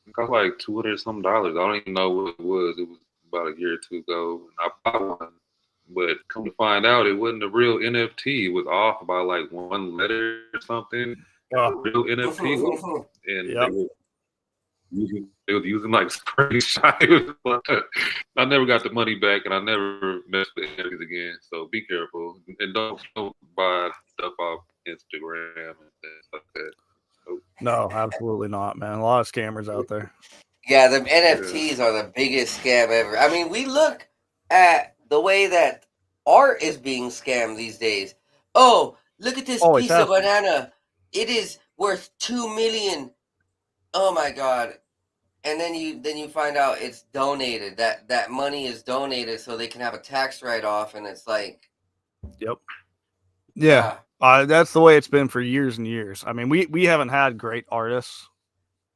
It cost like $200 some dollars. I don't even know what it was. It was about a year or two ago, and I bought one. But come to find out, it wasn't a real NFT. It was off by like one letter or something. Real NFT, and Yep. they was using like screenshots. I never got the money back, and I never messed with NFTs again. So be careful, and don't buy stuff off Instagram and things like that. No, absolutely not, man. A lot of scammers out there. Yeah, the NFTs are the biggest scam ever. I mean, we look at the way that art is being scammed these days. Oh, look at this Always piece of has been. banana. It is worth $2 million. Oh my God. And then you find out it's donated. That money is donated so they can have a tax write-off, and it's like, Yep. Yeah. That's the way it's been for years and years. I mean, we haven't had great artists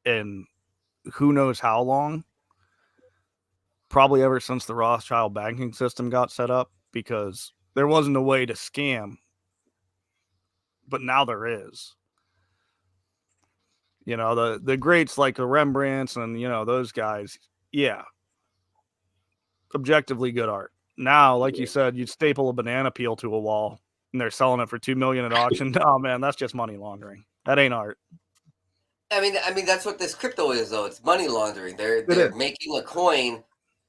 in who knows how long. Probably ever since the Rothschild banking system got set up, because there wasn't a way to scam. But now there is. You know, the greats like the Rembrandts and, you know, those guys, yeah. Objectively good art. Now, like you said, you'd staple a banana peel to a wall and they're selling it for $2 million at auction. Oh man, that's just money laundering. That ain't art. I mean that's what this crypto is, though. It's money laundering. They're is. making a coin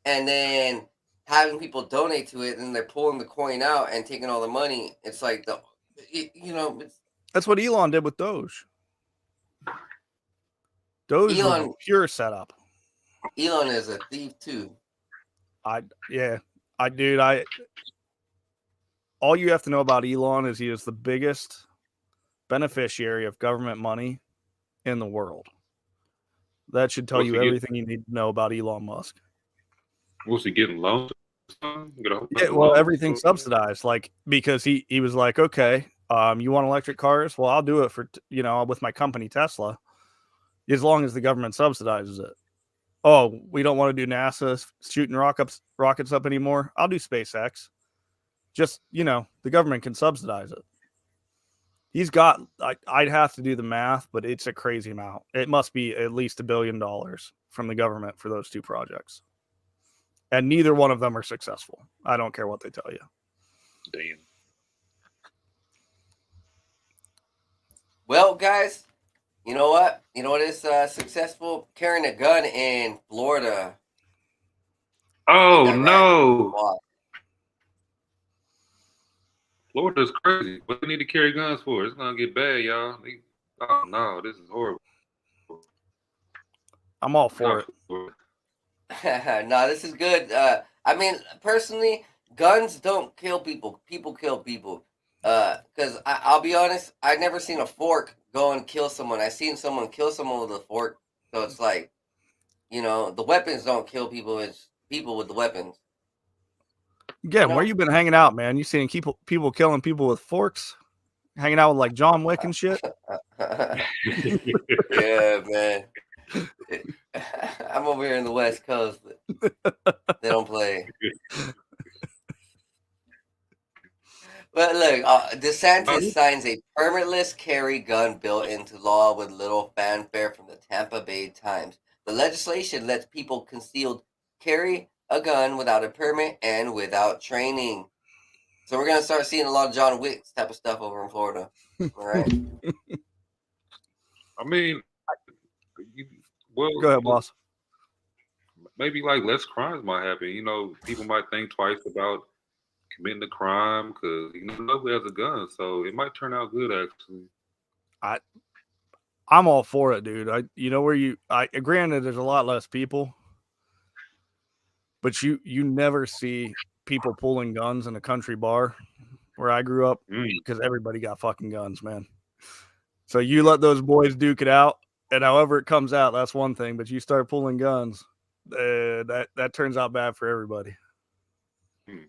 and then having people donate to it, and they're pulling the coin out and taking all the money. It's like That's what Elon did with Doge. Doge was a pure setup. Elon is a thief too. All you have to know about Elon is he is the biggest beneficiary of government money in the world. That should tell you everything you need to know about Elon Musk. Was he getting loans? Yeah, well, everything's subsidized, like, because he was like, okay, you want electric cars? Well, I'll do it for, with my company Tesla, as long as the government subsidizes it. Oh, we don't want to do NASA shooting rockets up anymore. I'll do SpaceX. Just, the government can subsidize it. He's got, I'd have to do the math, but it's a crazy amount. It must be at least $1 billion from the government for those two projects. And neither one of them are successful. I don't care what they tell you. Damn. Well, guys, you know what? You know what is successful? Carrying a gun in Florida. Oh, no. Florida's crazy. What do they need to carry guns for? It's going to get bad, y'all. Oh, no. This is horrible. I'm all for it. No, this is good. I mean, personally, guns don't kill people. People kill people. Because I'll be honest, I've never seen a fork go and kill someone. I've seen someone kill someone with a fork. So it's like, the weapons don't kill people. It's people with the weapons. Again, where you been hanging out, man? You seen people killing people with forks? Hanging out with like John Wick and shit? Yeah, man. I'm over here in the West Coast. They don't play. But look, DeSantis signs a permitless carry gun bill into law with little fanfare from the Tampa Bay Times. The legislation lets people concealed carry a gun without a permit and without training. So we're going to start seeing a lot of John Wick type of stuff over in Florida. All right. I mean, go ahead, boss. Maybe like less crimes might happen. People might think twice about committing a crime because you know who has a gun, so it might turn out good. Actually, I'm all for it, dude. Granted, there's a lot less people, but you never see people pulling guns in a country bar where I grew up, Mm. because everybody got fucking guns, man. So you let those boys duke it out, and however it comes out, that's one thing. But you start pulling guns, that turns out bad for everybody. Mm.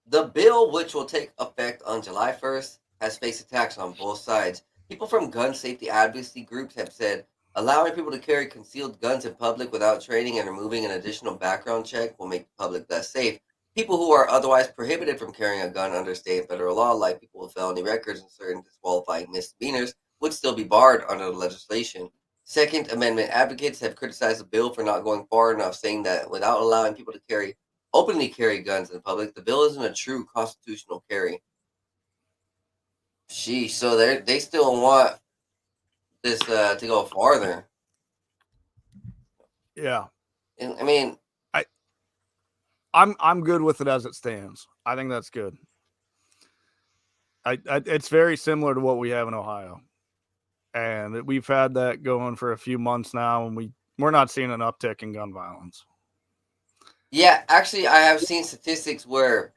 The bill, which will take effect on July 1st, has faced attacks on both sides. People from gun safety advocacy groups have said allowing people to carry concealed guns in public without training and removing an additional background check will make the public less safe. People who are otherwise prohibited from carrying a gun under state and federal law, like people with felony records and certain disqualifying misdemeanors, would still be barred under the legislation. Second Amendment advocates have criticized the bill for not going far enough, saying that without allowing people to openly carry guns in public, the bill isn't a true constitutional carry. Sheesh, so they still want this to go farther. Yeah, And, I mean, I'm good with it as it stands. I think that's good. It's very similar to what we have in Ohio, and we've had that going for a few months now, and we're not seeing an uptick in gun violence. yeah, actually, I have seen statistics where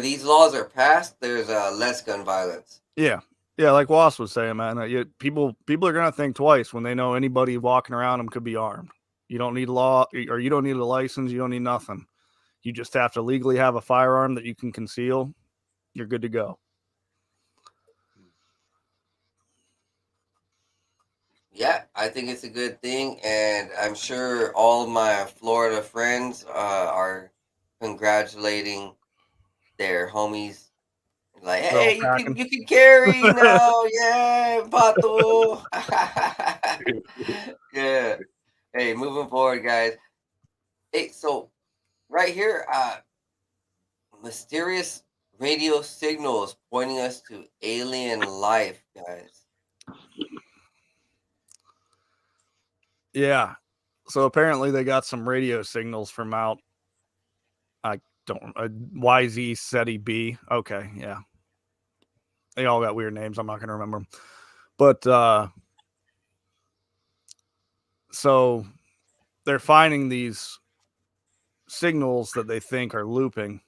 these laws are passed, there's less gun violence. Yeah, like Woss was saying, man. People are gonna think twice when they know anybody walking around them could be armed. You don't need law, or you don't need a license. You don't need nothing. You just have to legally have a firearm that you can conceal. You're good to go. Yeah, I think it's a good thing, and I'm sure all of my Florida friends are congratulating their homies. Like, They're all hey, packing. you can carry now, yeah, Pato. Yeah. Hey, moving forward, guys. Hey, so right here, mysterious radio signals pointing us to alien life, guys. Yeah. So apparently they got some radio signals from out. I don't. YZ SETI B. Okay, yeah. They all got weird names. I'm not gonna remember them. But so they're finding these signals that they think are looping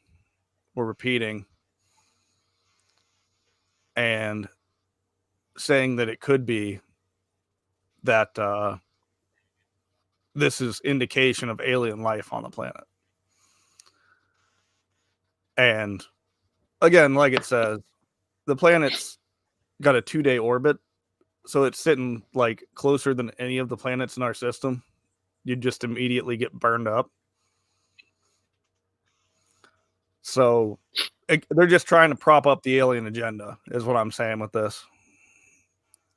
or repeating, and saying that it could be that this is indication of alien life on the planet. And again, like it says, the planet's got a 2-day orbit, so it's sitting like closer than any of the planets in our system. You'd just immediately get burned up. So they're just trying to prop up the alien agenda, is what I'm saying with this.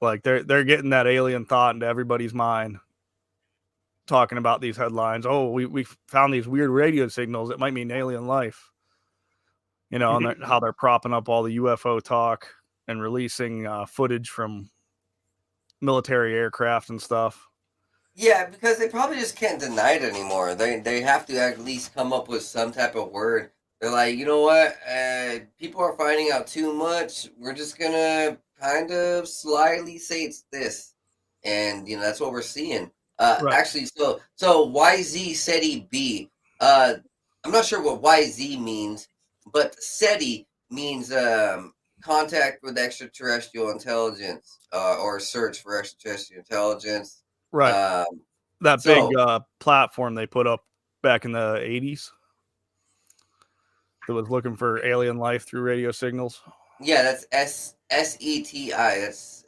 Like they're getting that alien thought into everybody's mind, talking about these headlines. Oh, we found these weird radio signals. It might mean alien life. You know, and how they're propping up all the UFO talk and releasing footage from military aircraft and stuff. Yeah, because they probably just can't deny it anymore. They have to at least come up with some type of word. They're like, you know what? People are finding out too much. We're just gonna kind of slyly say it's this, and that's what we're seeing. Right. Actually, so YZ SETI B. I'm not sure what YZ means, but SETI means contact with extraterrestrial intelligence, or search for extraterrestrial intelligence. Right. That So, big platform they put up back in the 80s that was looking for alien life through radio signals. yeah, that's SETI. That's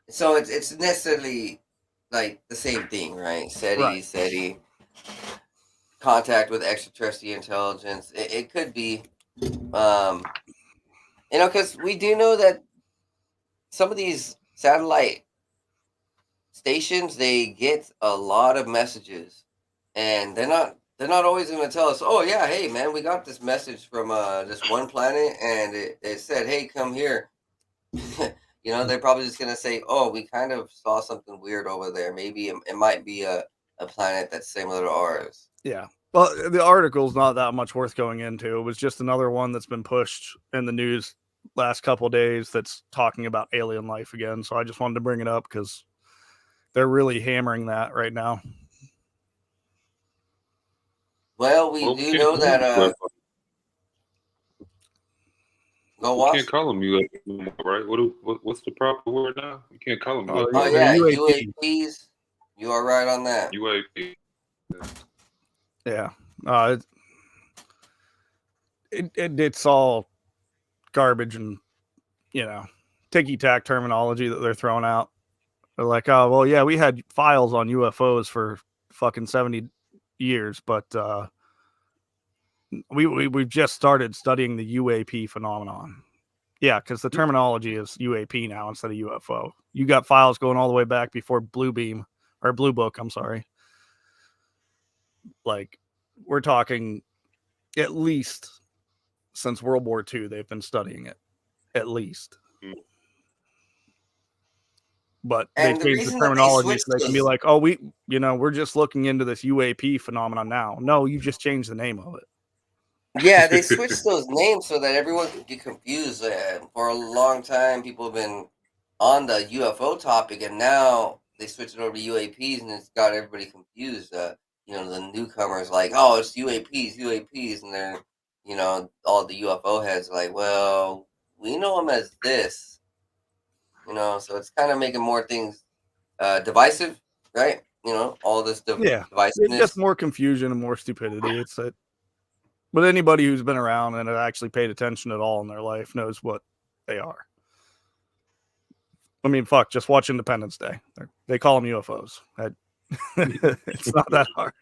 so it's necessarily like the same thing, right? SETI, contact with extraterrestrial intelligence. It could be, because we do know that some of these satellite stations, they get a lot of messages, and they're not always going to tell us, oh yeah, hey man, we got this message from this one planet, and it said, hey, come here. They're probably just going to say, oh, we kind of saw something weird over there. Maybe it might be a planet that's similar to ours. Yeah. Well, the article's not that much worth going into. It was just another one that's been pushed in the news last couple of days that's talking about alien life again. So I just wanted to bring it up because they're really hammering that right now. Well, we Well, do know that. Go we Woss. can't call them UFO no more, right? What's the proper word now? You can't call them Oh, Oh UFO. they're yeah, UAP. UAPs. You are right on that. UAP. Yeah. It's all garbage and, ticky-tack terminology that they're throwing out. They're like, oh, well, yeah, we had files on UFOs for fucking 70 years, but we've just started studying the UAP phenomenon. Yeah, because the terminology is UAP now instead of UFO. You got files going all the way back before Blue Book, I'm sorry. Like, we're talking at least since World War II, they've been studying it. At least. But they And the changed the reason that they terminology switched so they can be those, like, oh, we're just looking into this UAP phenomenon now. No, you just changed the name of it. yeah, they switched those names so that everyone could get confused. For a long time, people have been on the UFO topic, and now they switched it over to UAPs, and it's got everybody confused. The newcomers like, oh, it's UAPs, and they're, all the UFO heads are like, well, we know them as this, so it's kind of making more things divisive, right? All this Yeah. It's just divisiveness. more confusion and more stupidity. It's it. But anybody who's been around and has actually paid attention at all in their life knows what they are. I mean, fuck, just watch Independence Day. They call them UFOs. It's not that hard.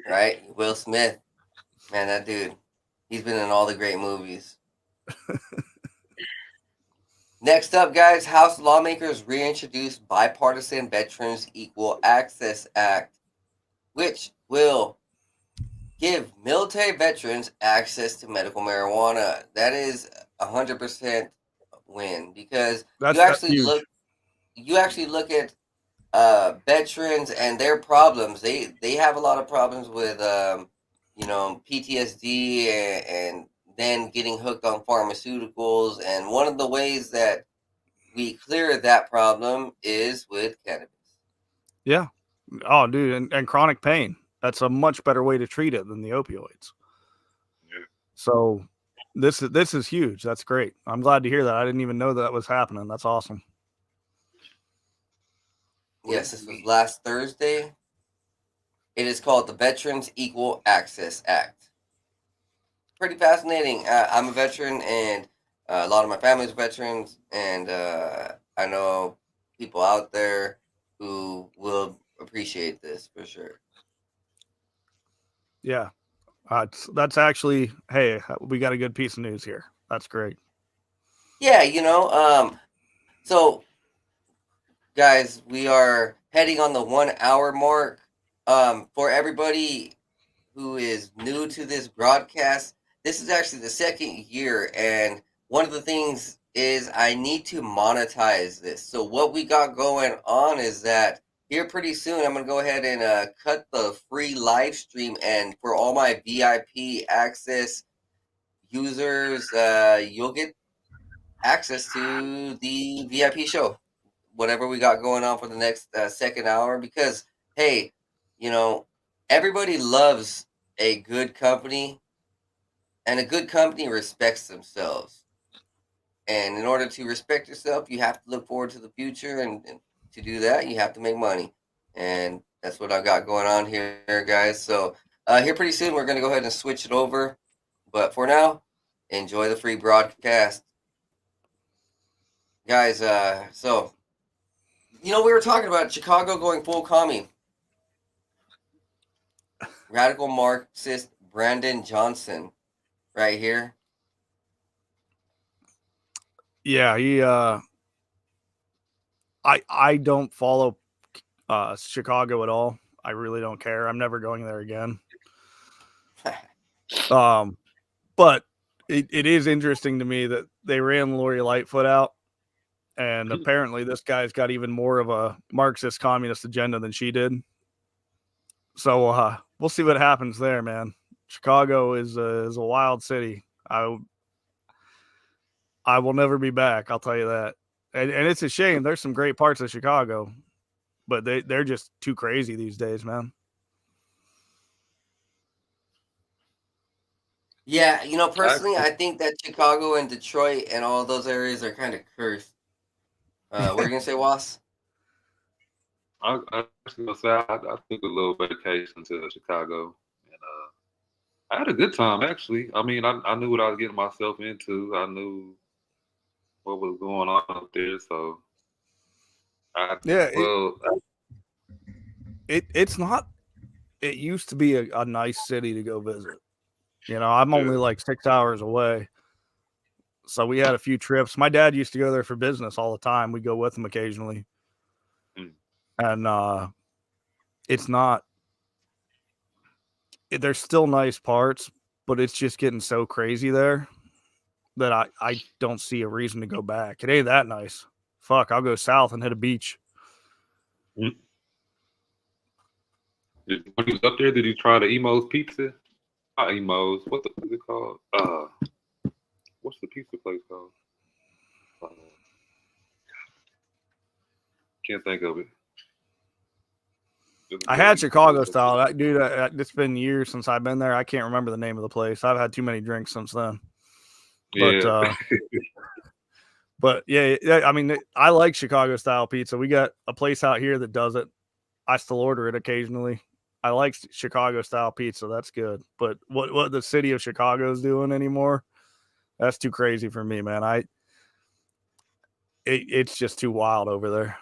Right? Will Smith. Man, that dude. He's been in all the great movies. Next up, guys, House lawmakers reintroduced Bipartisan Veterans Equal Access Act, which will give military veterans access to medical marijuana. That is 100% win because That's huge. you actually look at veterans and their problems. They have a lot of problems with PTSD and then getting hooked on pharmaceuticals. And one of the ways that we clear that problem is with cannabis. Yeah. Oh, dude, and chronic pain. That's a much better way to treat it than the opioids. Yeah. So this is huge. That's great. I'm glad to hear that. I didn't even know that was happening. That's awesome. Yes, this was last Thursday. It is called the Veterans Equal Access Act. Pretty fascinating. I'm a veteran, and a lot of my family's veterans, and I know people out there who will appreciate this for sure. Yeah. That's actually, hey, we got a good piece of news here. That's great. Yeah, so guys, we are heading on the 1 hour mark. For everybody who is new to this broadcast, this is actually the second year, and one of the things is I need to monetize this. So what we got going on is that here pretty soon I'm gonna go ahead and cut the free live stream, and for all my VIP access users, you'll get access to the VIP show, whatever we got going on for the next second hour. Because hey, everybody loves a good company, and a good company respects themselves. And in order to respect yourself, you have to look forward to the future, and to do that, you have to make money. And that's what I got going on here, guys. So here pretty soon, we're going to go ahead and switch it over. But for now, enjoy the free broadcast, guys. So we were talking about Chicago going full commie. Radical Marxist Brandon Johnson, right here. Yeah, he I don't follow Chicago at all. I really don't care. I'm never going there again. But it is interesting to me that they ran Lori Lightfoot out, and apparently this guy's got even more of a Marxist communist agenda than she did. So we'll see what happens there, man. Chicago is a wild city. I will never be back. I'll tell you that. And it's a shame. There's some great parts of Chicago, but they're just too crazy these days, man. Yeah, personally, I think that Chicago and Detroit and all those areas are kind of cursed. What are you gonna say, Was? I was gonna say I took a little vacation to Chicago, and I had a good time actually. I mean, I knew what I was getting myself into. I knew what was going on up there, so I Yeah, well, it's not. It used to be a nice city to go visit. I'm yeah. only like 6 hours away, so we had a few trips. My dad used to go there for business all the time. We go with him occasionally, Mm. and it's not. There's still nice parts, but it's just getting so crazy there that I don't see a reason to go back. It ain't that nice. Fuck, I'll go south and hit a beach. When he was up there, did he try the Emo's Pizza? Not Emo's. What is it called? What's the pizza place called? Can't think of it. I had Chicago style. Dude, it's been years since I've been there. I can't remember the name of the place. I've had too many drinks since then. But Yeah. but yeah, I mean, I like Chicago style pizza. We got a place out here that does it. I still order it occasionally. I like Chicago style pizza. That's good. But what the city of Chicago is doing anymore, that's too crazy for me, man. It's just too wild over there.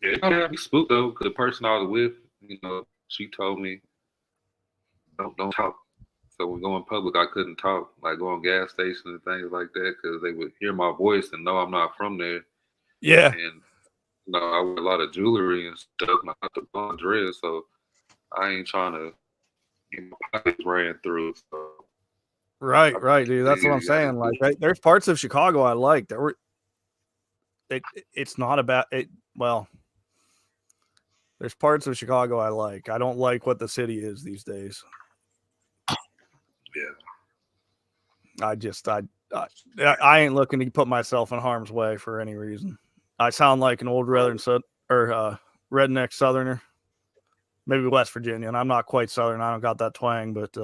Yeah, it got me spooked though, because the person I was with, she told me don't talk. So when going public, I couldn't talk, like going gas stations and things like that, because they would hear my voice and know I'm not from there. Yeah. And I wear a lot of jewelry and stuff, and I got the blonde dress, so I ain't trying to get my pockets ran through. So Right, dude. That's what I'm saying. Like, there's parts of Chicago I like. It's not about it. Well, there's parts of Chicago I like. I don't like what the city is these days. Yeah. I ain't looking to put myself in harm's way for any reason. I sound like an old redneck Southerner, maybe West Virginia, and I'm not quite Southern. I don't got that twang, but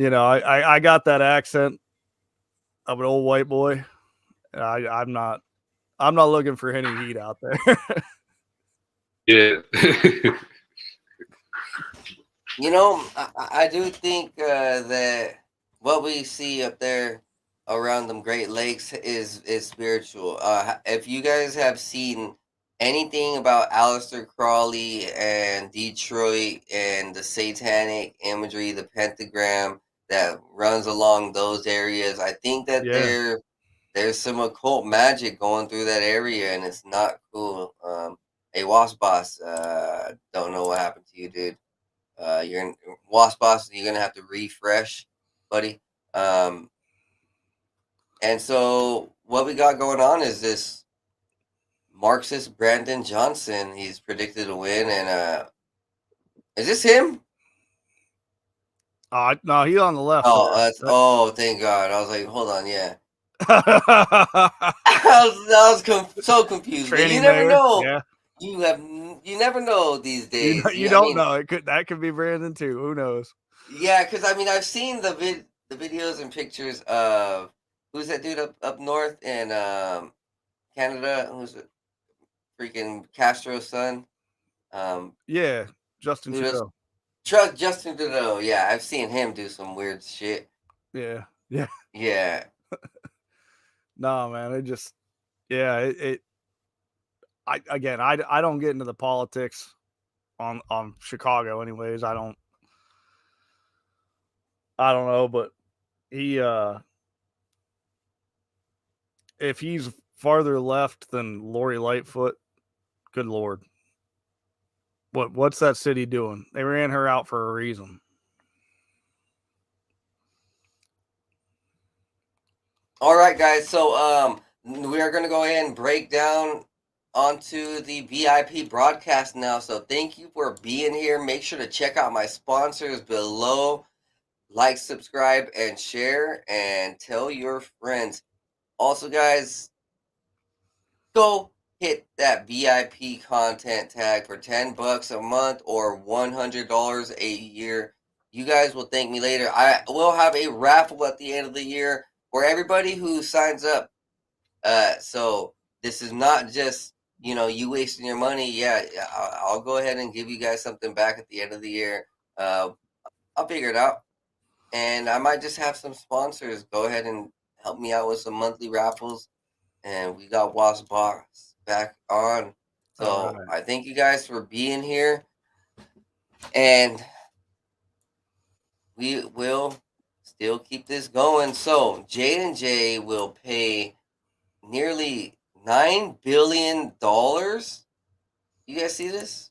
I got that accent of an old white boy. I'm not looking for any heat out there. Yeah. I do think that what we see up there around them Great Lakes is spiritual. If you guys have seen anything about Aleister Crowley and Detroit and the satanic imagery, the pentagram that runs along those areas, I think that there's some occult magic going through that area, and it's not cool. Hey, WossBoss, don't know what happened to you, dude. You're in WossBoss, you're gonna have to refresh, buddy. And so what we got going on is this Marxist Brandon Johnson. He's predicted to win, and is this him? No, he's on the left. Thank God. I was like, hold on, yeah. I was so confused. But you never know. Yeah. You never know these days. You don't know. That could be Brandon too. Who knows? Yeah, because I mean, I've seen the videos and pictures of who's that dude up north in Canada? Who's it? Freaking Castro's son. Yeah, Justin Trudeau. Justin Trudeau. Yeah, I've seen him do some weird shit. Yeah. No, man, it just, I don't get into the politics on Chicago anyways. I don't know, but he if he's farther left than Lori Lightfoot, good Lord. What's that city doing? They ran her out for a reason. All right, guys. So we are going to go ahead and break down onto the VIP broadcast now. So thank you for being here. Make sure to check out my sponsors below. Like, subscribe, and share, and tell your friends. Also, guys, go hit that VIP content tag for $10 a month or $100 a year. You guys will thank me later. I will have a raffle at the end of the year for everybody who signs up. So this is not just, you wasting your money. Yeah, I'll go ahead and give you guys something back at the end of the year. I'll figure it out. And I might just have some sponsors go ahead and help me out with some monthly raffles. And we got WossBoss back on. So Alright. I thank you guys for being here. And we will still keep this going. So J&J will pay nearly $9 billion. You guys see this?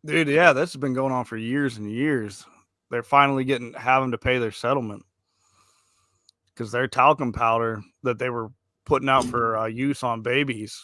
Dude, yeah, this has been going on for years and years. They're finally having to pay their settlement because their talcum powder that they were putting out for use on babies